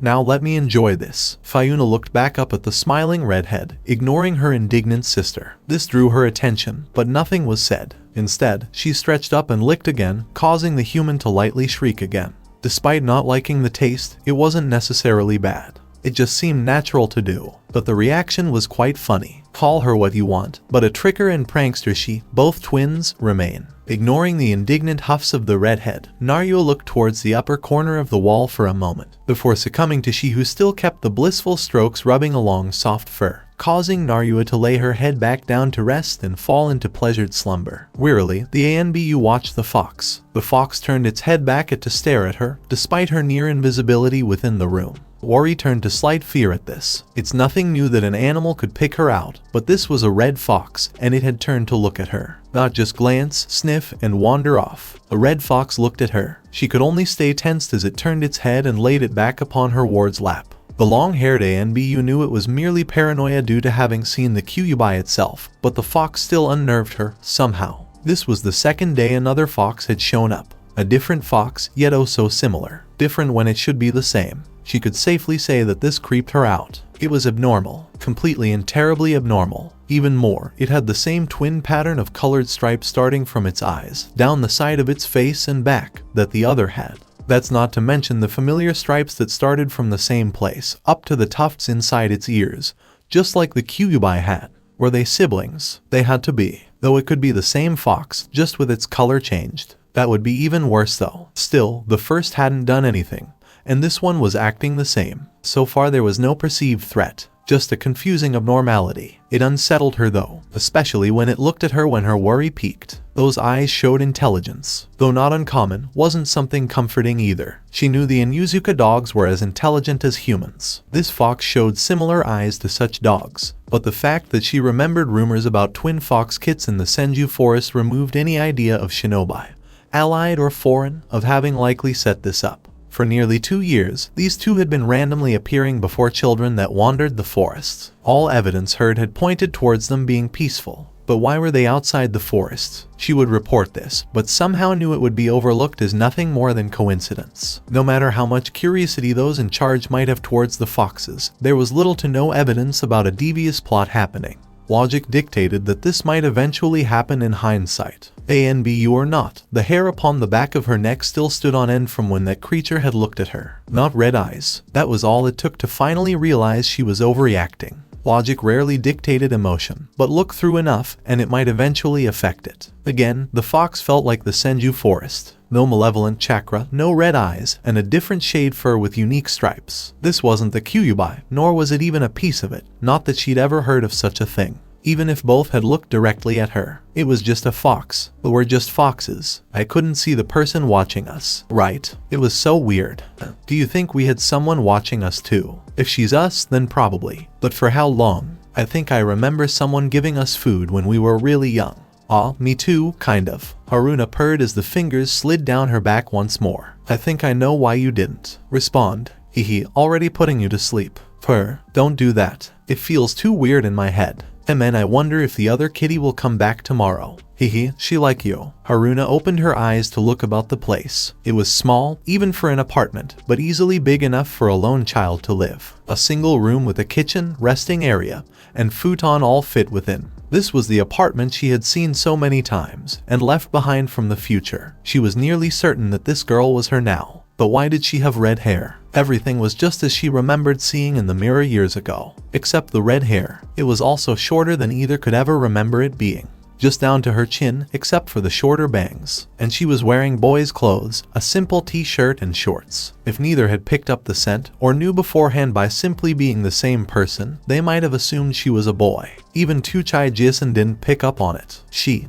Now let me enjoy this. Fayuna looked back up at the smiling redhead, ignoring her indignant sister. This drew her attention, but nothing was said. Instead, she stretched up and licked again, causing the human to lightly shriek again. Despite not liking the taste, it wasn't necessarily bad. It just seemed natural to do, but the reaction was quite funny. Call her what you want, but a tricker and prankster she, both twins, remain. Ignoring the indignant huffs of the redhead, Naruto looked towards the upper corner of the wall for a moment, before succumbing to she who still kept the blissful strokes rubbing along soft fur, causing Naruto to lay her head back down to rest and fall into pleasured slumber. Wearily, the ANBU watched the fox. The fox turned its head back to stare at her, despite her near invisibility within the room. Worry turned to slight fear at this. It's nothing new that an animal could pick her out, but this was a red fox, and it had turned to look at her. Not just glance, sniff, and wander off. A red fox looked at her. She could only stay tensed as it turned its head and laid it back upon her ward's lap. The long-haired ANBU knew it was merely paranoia due to having seen the Kyubi itself, but the fox still unnerved her, somehow. This was the second day another fox had shown up. A different fox, yet oh so similar. Different when it should be the same. She could safely say that this creeped her out. It was abnormal. Completely and terribly abnormal. Even more, it had the same twin pattern of colored stripes starting from its eyes, down the side of its face and back, that the other had. That's not to mention the familiar stripes that started from the same place, up to the tufts inside its ears, just like the Kyubi had. Were they siblings? They had to be. Though it could be the same fox, just with its color changed. That would be even worse though. Still, the first hadn't done anything, and this one was acting the same. So far there was no perceived threat, just a confusing abnormality. It unsettled her though, especially when it looked at her when her worry peaked. Those eyes showed intelligence, though not uncommon, wasn't something comforting either. She knew the Inuzuka dogs were as intelligent as humans. This fox showed similar eyes to such dogs, but the fact that she remembered rumors about twin fox kits in the Senju forest removed any idea of shinobi, allied or foreign, of having likely set this up. For nearly 2 years, these two had been randomly appearing before children that wandered the forests. All evidence heard had pointed towards them being peaceful. But why were they outside the forests? She would report this, but somehow knew it would be overlooked as nothing more than coincidence. No matter how much curiosity those in charge might have towards the foxes, there was little to no evidence about a devious plot happening. Logic dictated that this might eventually happen in hindsight. ANBU or not, the hair upon the back of her neck still stood on end from when that creature had looked at her. Not red eyes. That was all it took to finally realize she was overreacting. Logic rarely dictated emotion, but look through enough and it might eventually affect it. Again, the fox felt like the Senju forest. No malevolent chakra, no red eyes, and a different shade fur with unique stripes. This wasn't the Kyubi, nor was it even a piece of it. Not that she'd ever heard of such a thing. Even if both had looked directly at her. It was just a fox. But we're just foxes. I couldn't see the person watching us. Right? It was so weird. Do you think we had someone watching us too? If she's us, then probably. But for how long? I think I remember someone giving us food when we were really young. Ah, me too, kind of. Haruna purred as the fingers slid down her back once more. I think I know why you didn't respond. Hehe, already putting you to sleep. Purr, don't do that. It feels too weird in my head. And then I wonder if the other kitty will come back tomorrow. Hehe, she like you. Haruna opened her eyes to look about the place. It was small, even for an apartment, but easily big enough for a lone child to live. A single room with a kitchen, resting area, and futon all fit within. This was the apartment she had seen so many times, and left behind from the future. She was nearly certain that this girl was her now. But why did she have red hair? Everything was just as she remembered seeing in the mirror years ago. Except the red hair. It was also shorter than either could ever remember it being. Just down to her chin, except for the shorter bangs. And she was wearing boys' clothes, a simple t-shirt and shorts. If neither had picked up the scent, or knew beforehand by simply being the same person, they might have assumed she was a boy. Even Tuchai Jisen didn't pick up on it.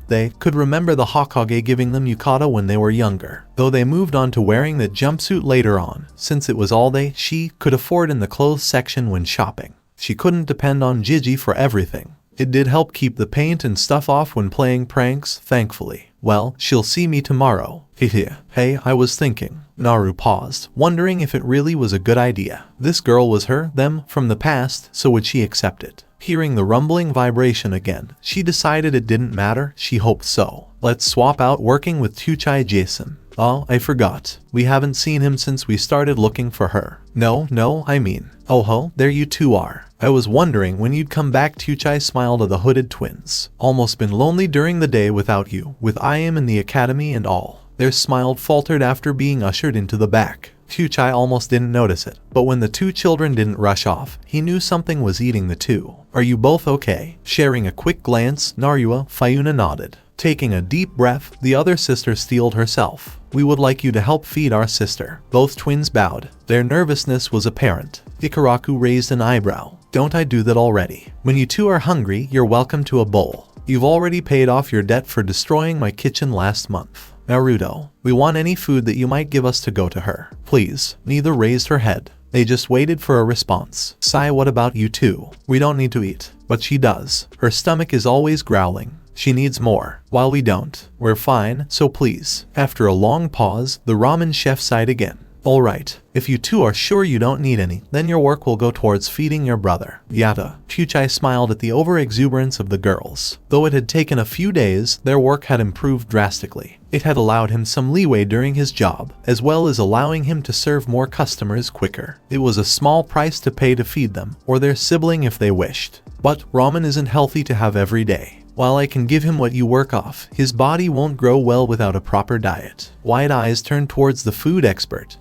They could remember the Hokage giving them yukata when they were younger. Though they moved on to wearing that jumpsuit later on, since it was all she could afford in the clothes section when shopping. She couldn't depend on Gigi for everything. It did help keep the paint and stuff off when playing pranks, thankfully. Well, she'll see me tomorrow. Hehe. Hey, I was thinking. Naru paused, wondering if it really was a good idea. This girl was them, from the past, so would she accept it? Hearing the rumbling vibration again, she decided it didn't matter, she hoped so. Let's swap out working with Tuchai Jason. Oh, I forgot. We haven't seen him since we started looking for her. No, I mean. Oh ho, there you two are. I was wondering when you'd come back. Tuchai smiled at the hooded twins. Almost been lonely during the day without you, with I am in the academy and all. Their smile faltered after being ushered into the back. Tuchai almost didn't notice it, but when the two children didn't rush off, he knew something was eating the two. Are you both okay? Sharing a quick glance, Narua, Fayuna nodded. Taking a deep breath, the other sister steeled herself. We would like you to help feed our sister. Both twins bowed. Their nervousness was apparent. Ikaraku raised an eyebrow. Don't I do that already? When you two are hungry, you're welcome to a bowl. You've already paid off your debt for destroying my kitchen last month. Naruto, we want any food that you might give us to go to her. Please. Neither raised her head. They just waited for a response. Sigh, what about you two? We don't need to eat. But she does. Her stomach is always growling. She needs more. While we don't, we're fine, so please. After a long pause, the ramen chef sighed again. Alright, if you two are sure you don't need any, then your work will go towards feeding your brother. Yada. Chuchai smiled at the over-exuberance of the girls. Though it had taken a few days, their work had improved drastically. It had allowed him some leeway during his job, as well as allowing him to serve more customers quicker. It was a small price to pay to feed them, or their sibling if they wished. But ramen isn't healthy to have every day. While I can give him what you work off, his body won't grow well without a proper diet. Wide eyes turned towards the food expert.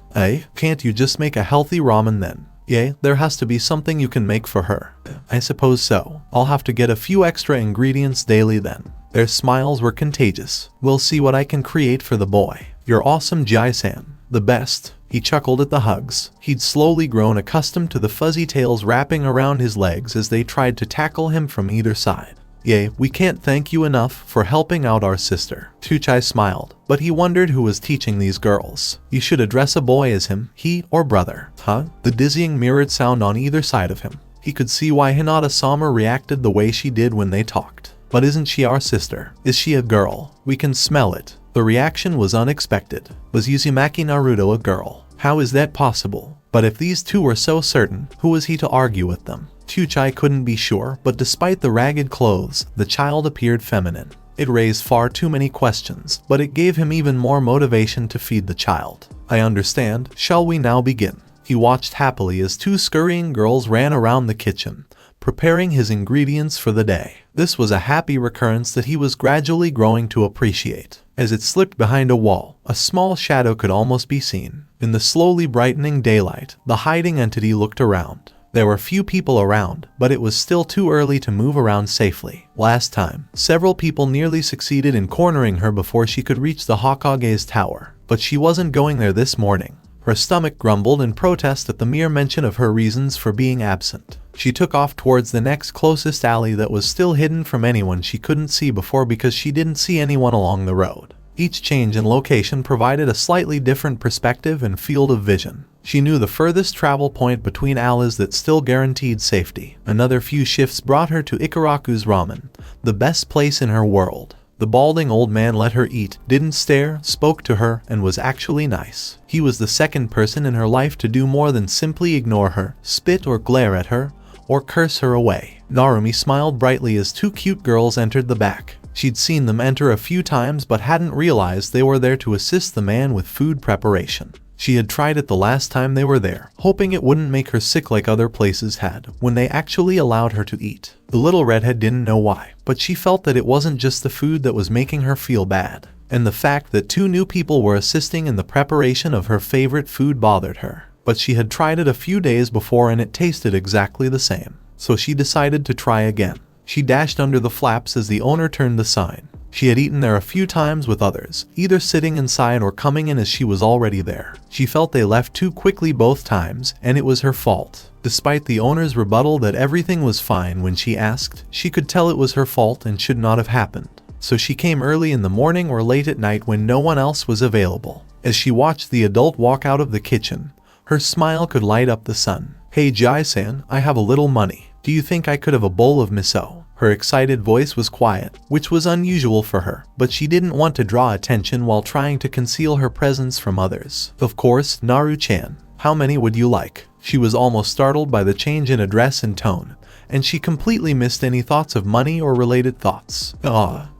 Can't you just make a healthy ramen then? Yeah, there has to be something you can make for her. I suppose so. I'll have to get a few extra ingredients daily then. Their smiles were contagious. We'll see what I can create for the boy. You're awesome, Jai-san. The best. He chuckled at the hugs. He'd slowly grown accustomed to the fuzzy tails wrapping around his legs as they tried to tackle him from either side. Yay, we can't thank you enough for helping out our sister. Chuchai smiled, but he wondered who was teaching these girls. You should address a boy as him, he or brother. Huh? The dizzying mirrored sound on either side of him. He could see why Hinata-sama reacted the way she did when they talked. But isn't she our sister? Is she a girl? We can smell it. The reaction was unexpected. Was Uzumaki Naruto a girl? How is that possible? But if these two were so certain, who was he to argue with them? Chuchai couldn't be sure, but despite the ragged clothes, the child appeared feminine. It raised far too many questions, but it gave him even more motivation to feed the child. I understand. Shall we now begin? He watched happily as two scurrying girls ran around the kitchen, preparing his ingredients for the day. This was a happy recurrence that he was gradually growing to appreciate. As it slipped behind a wall, a small shadow could almost be seen. In the slowly brightening daylight, the hiding entity looked around. There were few people around, but it was still too early to move around safely. Last time, several people nearly succeeded in cornering her before she could reach the Hokage's tower, but she wasn't going there this morning. Her stomach grumbled in protest at the mere mention of her reasons for being absent. She took off towards the next closest alley that was still hidden from anyone she couldn't see before because she didn't see anyone along the road. Each change in location provided a slightly different perspective and field of vision. She knew the furthest travel point between alleys that still guaranteed safety. Another few shifts brought her to Ikaraku's Ramen, the best place in her world. The balding old man let her eat, didn't stare, spoke to her, and was actually nice. He was the second person in her life to do more than simply ignore her, spit or glare at her, or curse her away. Narumi smiled brightly as two cute girls entered the back. She'd seen them enter a few times but hadn't realized they were there to assist the man with food preparation. She had tried it the last time they were there, hoping it wouldn't make her sick like other places had, when they actually allowed her to eat. The little redhead didn't know why, but she felt that it wasn't just the food that was making her feel bad, and the fact that two new people were assisting in the preparation of her favorite food bothered her. But she had tried it a few days before and it tasted exactly the same, so she decided to try again. She dashed under the flaps as the owner turned the sign. She had eaten there a few times with others, either sitting inside or coming in as she was already there. She felt they left too quickly both times, and it was her fault. Despite the owner's rebuttal that everything was fine when she asked, she could tell it was her fault and should not have happened. So she came early in the morning or late at night when no one else was available. As she watched the adult walk out of the kitchen, her smile could light up the sun. Hey Jai-san, I have a little money. Do you think I could have a bowl of miso? Her excited voice was quiet, which was unusual for her, but she didn't want to draw attention while trying to conceal her presence from others. Of course, Naru-chan. How many would you like? She was almost startled by the change in address and tone, and she completely missed any thoughts of money or related thoughts.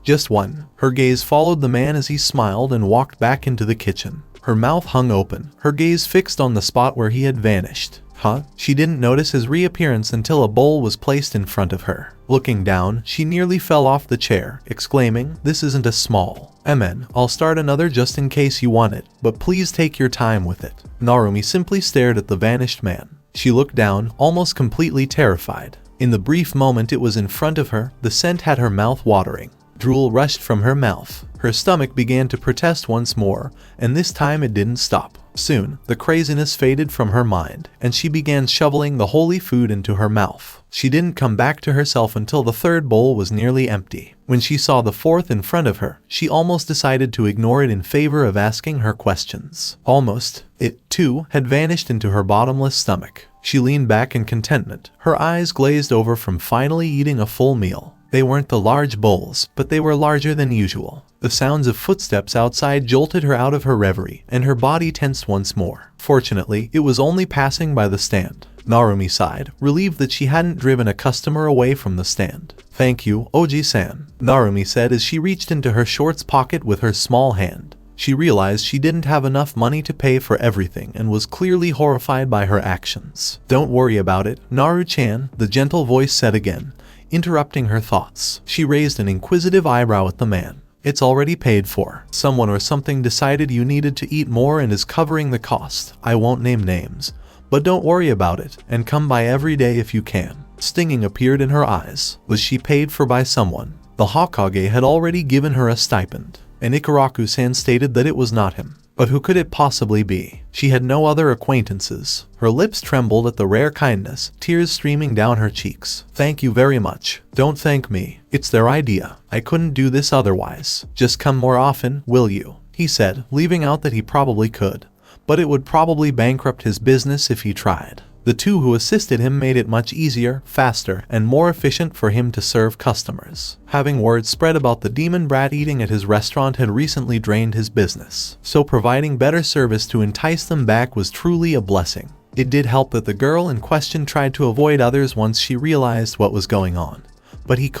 Just one. Her gaze followed the man as he smiled and walked back into the kitchen. Her mouth hung open, her gaze fixed on the spot where he had vanished. She didn't notice his reappearance until a bowl was placed in front of her. Looking down, she nearly fell off the chair, exclaiming, "This isn't a small. I'll start another just in case you want it, but please take your time with it." Narumi simply stared at the vanished man. She looked down, almost completely terrified. In the brief moment it was in front of her, the scent had her mouth watering. Drool rushed from her mouth. Her stomach began to protest once more, and this time it didn't stop. Soon, the craziness faded from her mind, and she began shoveling the holy food into her mouth. She didn't come back to herself until the third bowl was nearly empty. When she saw the fourth in front of her, she almost decided to ignore it in favor of asking her questions. Almost. It, too, had vanished into her bottomless stomach. She leaned back in contentment, her eyes glazed over from finally eating a full meal. They weren't the large bowls, but they were larger than usual. The sounds of footsteps outside jolted her out of her reverie, and her body tensed once more. Fortunately, it was only passing by the stand. Narumi sighed, relieved that she hadn't driven a customer away from the stand. "Thank you, Oji-san," Narumi said as she reached into her shorts pocket with her small hand. She realized she didn't have enough money to pay for everything and was clearly horrified by her actions. "Don't worry about it, Naru-chan," the gentle voice said again, interrupting her thoughts. She raised an inquisitive eyebrow at the man. "It's already paid for. Someone or something decided you needed to eat more and is covering the cost. I won't name names. But don't worry about it, and come by every day if you can." Stinging appeared in her eyes. Was she paid for by someone? The Hokage had already given her a stipend, and Ikaraku-san stated that it was not him. But who could it possibly be? She had no other acquaintances. Her lips trembled at the rare kindness, tears streaming down her cheeks. "Thank you very much." "Don't thank me. It's their idea. I couldn't do this otherwise. Just come more often, will you?" he said, leaving out that he probably could. But it would probably bankrupt his business if he tried. The two who assisted him made it much easier, faster, and more efficient for him to serve customers. Having word spread about the demon brat eating at his restaurant had recently drained his business, so providing better service to entice them back was truly a blessing. It did help that the girl in question tried to avoid others once she realized what was going on. But he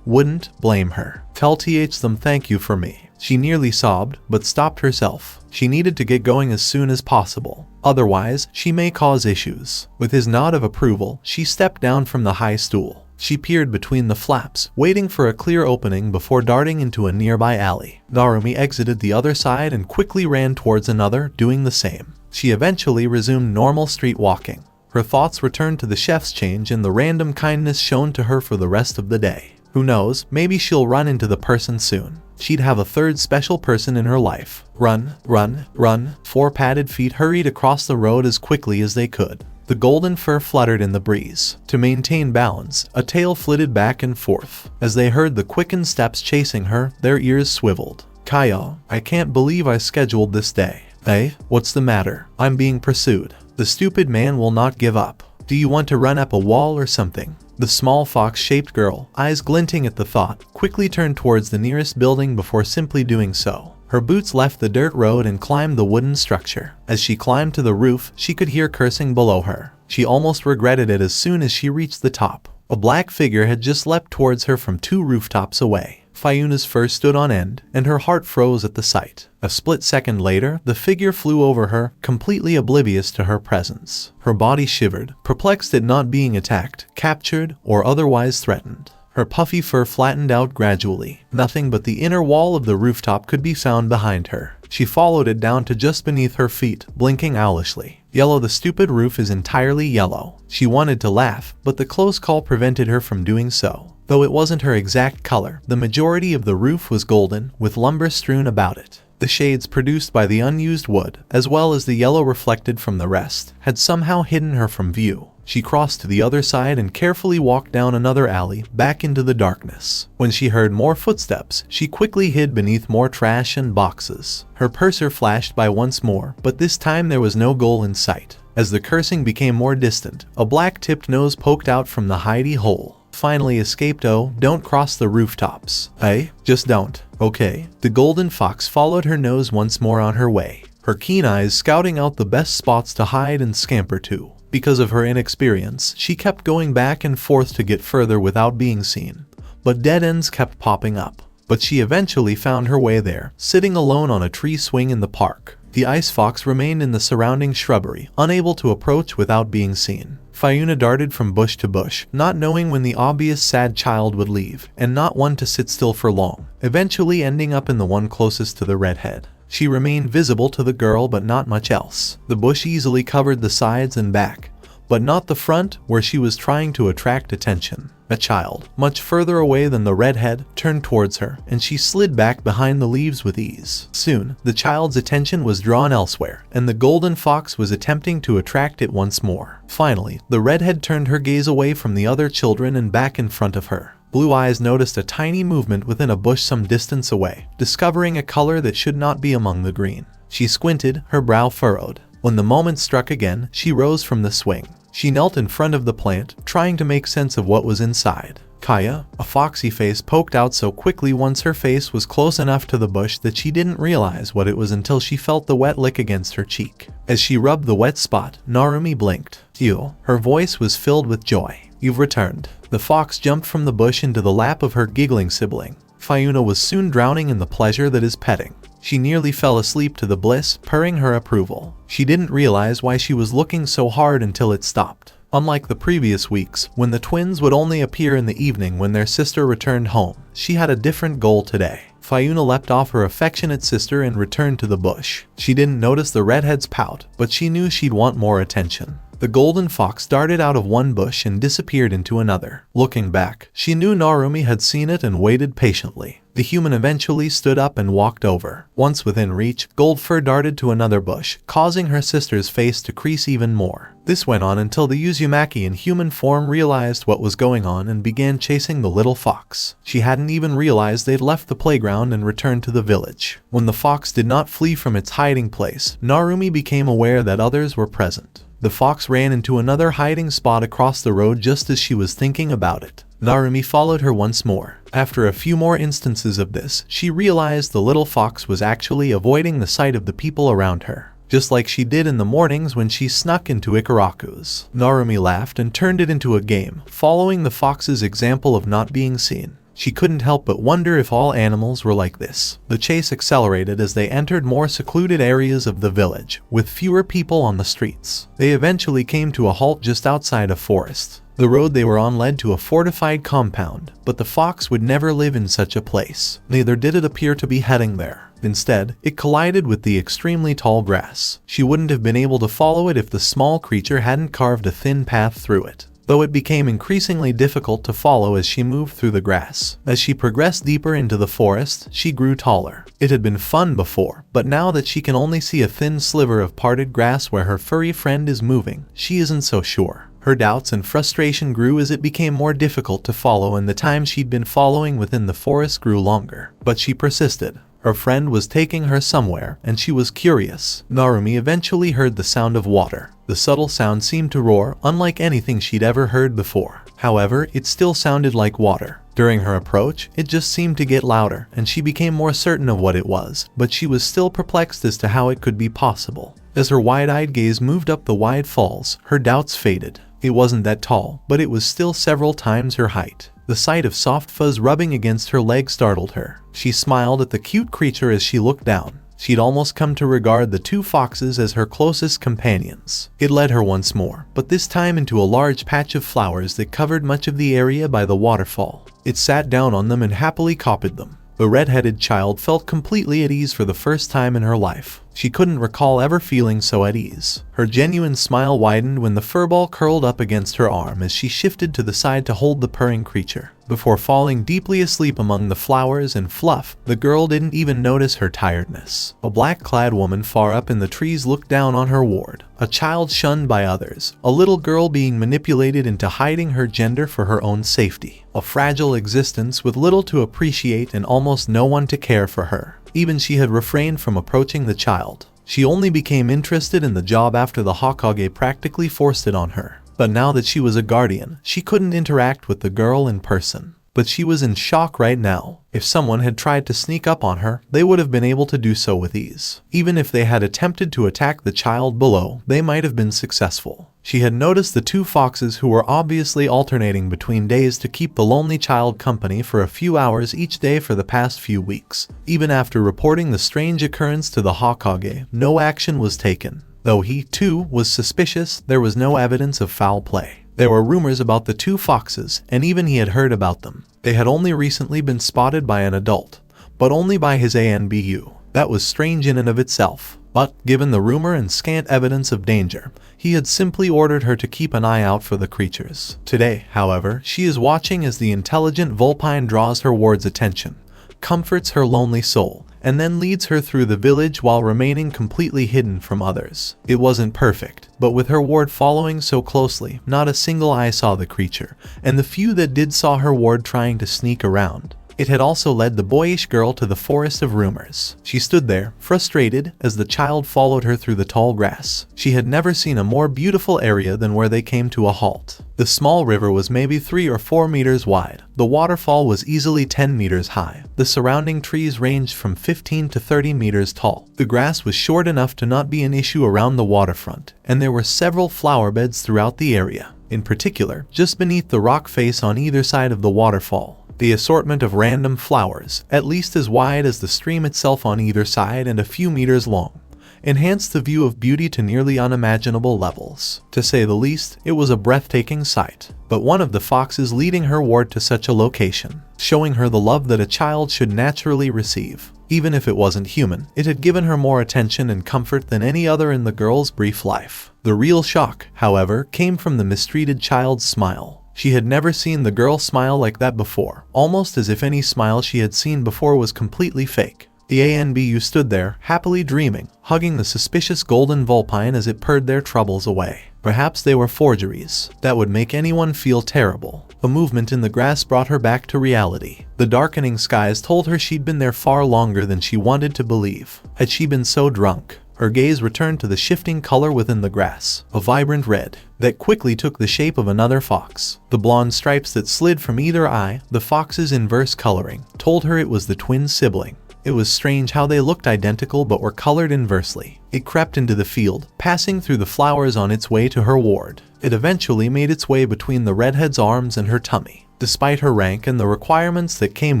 wouldn't blame her. "Tell them thank you for me." She nearly sobbed, but stopped herself. She needed to get going as soon as possible. Otherwise, she may cause issues. With his nod of approval, she stepped down from the high stool. She peered between the flaps, waiting for a clear opening before darting into a nearby alley. Narumi exited the other side and quickly ran towards another, doing the same. She eventually resumed normal street walking. Her thoughts returned to the chef's change and the random kindness shown to her for the rest of the day. Who knows, maybe she'll run into the person soon. She'd have a third special person in her life. Run, run, run. 4 padded feet hurried across the road as quickly as they could. The golden fur fluttered in the breeze. To maintain balance, a tail flitted back and forth. As they heard the quickened steps chasing her, their ears swiveled. "Kaio, I can't believe I scheduled this day." "Hey, what's the matter? I'm being pursued." "The stupid man will not give up. Do you want to run up a wall or something?" The small fox-shaped girl, eyes glinting at the thought, quickly turned towards the nearest building before simply doing so. Her boots left the dirt road and climbed the wooden structure. As she climbed to the roof, she could hear cursing below her. She almost regretted it as soon as she reached the top. A black figure had just leapt towards her from 2 rooftops away. Fayuna's fur stood on end, and her heart froze at the sight. A split second later, the figure flew over her, completely oblivious to her presence. Her body shivered, perplexed at not being attacked, captured, or otherwise threatened. Her puffy fur flattened out gradually. Nothing but the inner wall of the rooftop could be found behind her. She followed it down to just beneath her feet, blinking owlishly. "Yellow, the stupid roof is entirely yellow." She wanted to laugh, but the close call prevented her from doing so. Though it wasn't her exact color, the majority of the roof was golden, with lumber strewn about it. The shades produced by the unused wood, as well as the yellow reflected from the rest, had somehow hidden her from view. She crossed to the other side and carefully walked down another alley, back into the darkness. When she heard more footsteps, she quickly hid beneath more trash and boxes. Her cursor flashed by once more, but this time there was no goal in sight. As the cursing became more distant, a black-tipped nose poked out from the hidey hole. Finally escaped. "Oh, don't cross the rooftops." "Hey, just don't." "Okay." The golden fox followed her nose once more on her way, her keen eyes scouting out the best spots to hide and scamper to. Because of her inexperience, she kept going back and forth to get further without being seen. But dead ends kept popping up. But she eventually found her way there, sitting alone on a tree swing in the park. The ice fox remained in the surrounding shrubbery, unable to approach without being seen. Fayuna darted from bush to bush, not knowing when the obvious sad child would leave, and not one to sit still for long, eventually ending up in the one closest to the redhead. She remained visible to the girl but not much else. The bush easily covered the sides and back, but not the front where she was trying to attract attention. A child, much further away than the redhead, turned towards her, and she slid back behind the leaves with ease. Soon, the child's attention was drawn elsewhere, and the golden fox was attempting to attract it once more. Finally, the redhead turned her gaze away from the other children and back in front of her. Blue Eyes noticed a tiny movement within a bush some distance away, discovering a color that should not be among the green. She squinted, her brow furrowed. When the moment struck again, she rose from the swing. She knelt in front of the plant, trying to make sense of what was inside. Kaya, a foxy face poked out so quickly once her face was close enough to the bush that she didn't realize what it was until she felt the wet lick against her cheek. As she rubbed the wet spot, Narumi blinked. "You." Her voice was filled with joy. "You've returned." The fox jumped from the bush into the lap of her giggling sibling. Fiona was soon drowning in the pleasure that is petting. She nearly fell asleep to the bliss, purring her approval. She didn't realize why she was looking so hard until it stopped. Unlike the previous weeks, when the twins would only appear in the evening when their sister returned home, she had a different goal today. Fiona leapt off her affectionate sister and returned to the bush. She didn't notice the redhead's pout, but she knew she'd want more attention. The golden fox darted out of one bush and disappeared into another. Looking back, she knew Narumi had seen it and waited patiently. The human eventually stood up and walked over. Once within reach, Goldfur darted to another bush, causing her sister's face to crease even more. This went on until the Uzumaki in human form realized what was going on and began chasing the little fox. She hadn't even realized they'd left the playground and returned to the village. When the fox did not flee from its hiding place, Narumi became aware that others were present. The fox ran into another hiding spot across the road just as she was thinking about it. Narumi followed her once more. After a few more instances of this, she realized the little fox was actually avoiding the sight of the people around her, just like she did in the mornings when she snuck into Ikaraku's. Narumi laughed and turned it into a game, following the fox's example of not being seen. She couldn't help but wonder if all animals were like this. The chase accelerated as they entered more secluded areas of the village, with fewer people on the streets. They eventually came to a halt just outside a forest. The road they were on led to a fortified compound, but the fox would never live in such a place. Neither did it appear to be heading there. Instead, it collided with the extremely tall grass. She wouldn't have been able to follow it if the small creature hadn't carved a thin path through it, though it became increasingly difficult to follow as she moved through the grass. As she progressed deeper into the forest, she grew taller. It had been fun before, but now that she can only see a thin sliver of parted grass where her furry friend is moving, she isn't so sure. Her doubts and frustration grew as it became more difficult to follow and the time she'd been following within the forest grew longer. But she persisted. Her friend was taking her somewhere, and she was curious. Narumi eventually heard the sound of water. The subtle sound seemed to roar, unlike anything she'd ever heard before. However, it still sounded like water. During her approach, it just seemed to get louder, and she became more certain of what it was, but she was still perplexed as to how it could be possible. As her wide-eyed gaze moved up the wide falls, her doubts faded. It wasn't that tall, but it was still several times her height. The sight of soft fuzz rubbing against her leg startled her. She smiled at the cute creature as she looked down. She'd almost come to regard the two foxes as her closest companions. It led her once more, but this time into a large patch of flowers that covered much of the area by the waterfall. It sat down on them and happily copied them. The red-headed child felt completely at ease for the first time in her life. She couldn't recall ever feeling so at ease. Her genuine smile widened when the furball curled up against her arm as she shifted to the side to hold the purring creature. Before falling deeply asleep among the flowers and fluff, the girl didn't even notice her tiredness. A black-clad woman far up in the trees looked down on her ward. A child shunned by others. A little girl being manipulated into hiding her gender for her own safety. A fragile existence with little to appreciate and almost no one to care for her. Even she had refrained from approaching the child. She only became interested in the job after the Hokage practically forced it on her. But now that she was a guardian, she couldn't interact with the girl in person. But she was in shock right now. If someone had tried to sneak up on her, they would have been able to do so with ease. Even if they had attempted to attack the child below, they might have been successful. She had noticed the two foxes who were obviously alternating between days to keep the lonely child company for a few hours each day for the past few weeks. Even after reporting the strange occurrence to the Hokage, no action was taken. Though he, too, was suspicious, there was no evidence of foul play. There were rumors about the two foxes, and even he had heard about them. They had only recently been spotted by an adult, but only by his ANBU. That was strange in and of itself. But, given the rumor and scant evidence of danger, he had simply ordered her to keep an eye out for the creatures. Today, however, she is watching as the intelligent Vulpine draws her ward's attention, comforts her lonely soul, and then leads her through the village while remaining completely hidden from others. It wasn't perfect, but with her ward following so closely, not a single eye saw the creature, and the few that did saw her ward trying to sneak around. It had also led the boyish girl to the forest of rumors. She stood there, frustrated, as the child followed her through the tall grass. She had never seen a more beautiful area than where they came to a halt. The small river was maybe 3 or 4 meters wide. The waterfall was easily 10 meters high. The surrounding trees ranged from 15 to 30 meters tall. The grass was short enough to not be an issue around the waterfront, and there were several flower beds throughout the area. In particular, just beneath the rock face on either side of the waterfall, the assortment of random flowers, at least as wide as the stream itself on either side and a few meters long, enhanced the view of beauty to nearly unimaginable levels. To say the least, it was a breathtaking sight. But one of the foxes leading her ward to such a location, showing her the love that a child should naturally receive. Even if it wasn't human, it had given her more attention and comfort than any other in the girl's brief life. The real shock, however, came from the mistreated child's smile. She had never seen the girl smile like that before, almost as if any smile she had seen before was completely fake. The ANBU stood there, happily dreaming, hugging the suspicious golden vulpine as it purred their troubles away. Perhaps they were forgeries. That would make anyone feel terrible. A movement in the grass brought her back to reality. The darkening skies told her she'd been there far longer than she wanted to believe. Had she been so drunk? Her gaze returned to the shifting color within the grass, a vibrant red, that quickly took the shape of another fox. The blonde stripes that slid from either eye, the fox's inverse coloring, told her it was the twin sibling. It was strange how they looked identical but were colored inversely. It crept into the field, passing through the flowers on its way to her ward. It eventually made its way between the redhead's arms and her tummy. Despite her rank and the requirements that came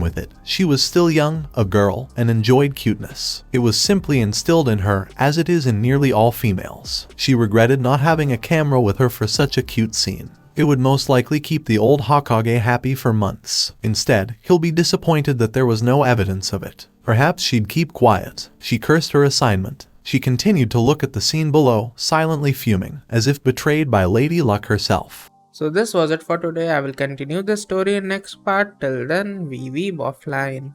with it, she was still young, a girl, and enjoyed cuteness. It was simply instilled in her, as it is in nearly all females. She regretted not having a camera with her for such a cute scene. It would most likely keep the old Hokage happy for months. Instead, he'll be disappointed that there was no evidence of it. Perhaps she'd keep quiet. She cursed her assignment. She continued to look at the scene below, silently fuming, as if betrayed by Lady Luck herself. So this was it for today. I will continue the story in next part. Till then, we weeb offline.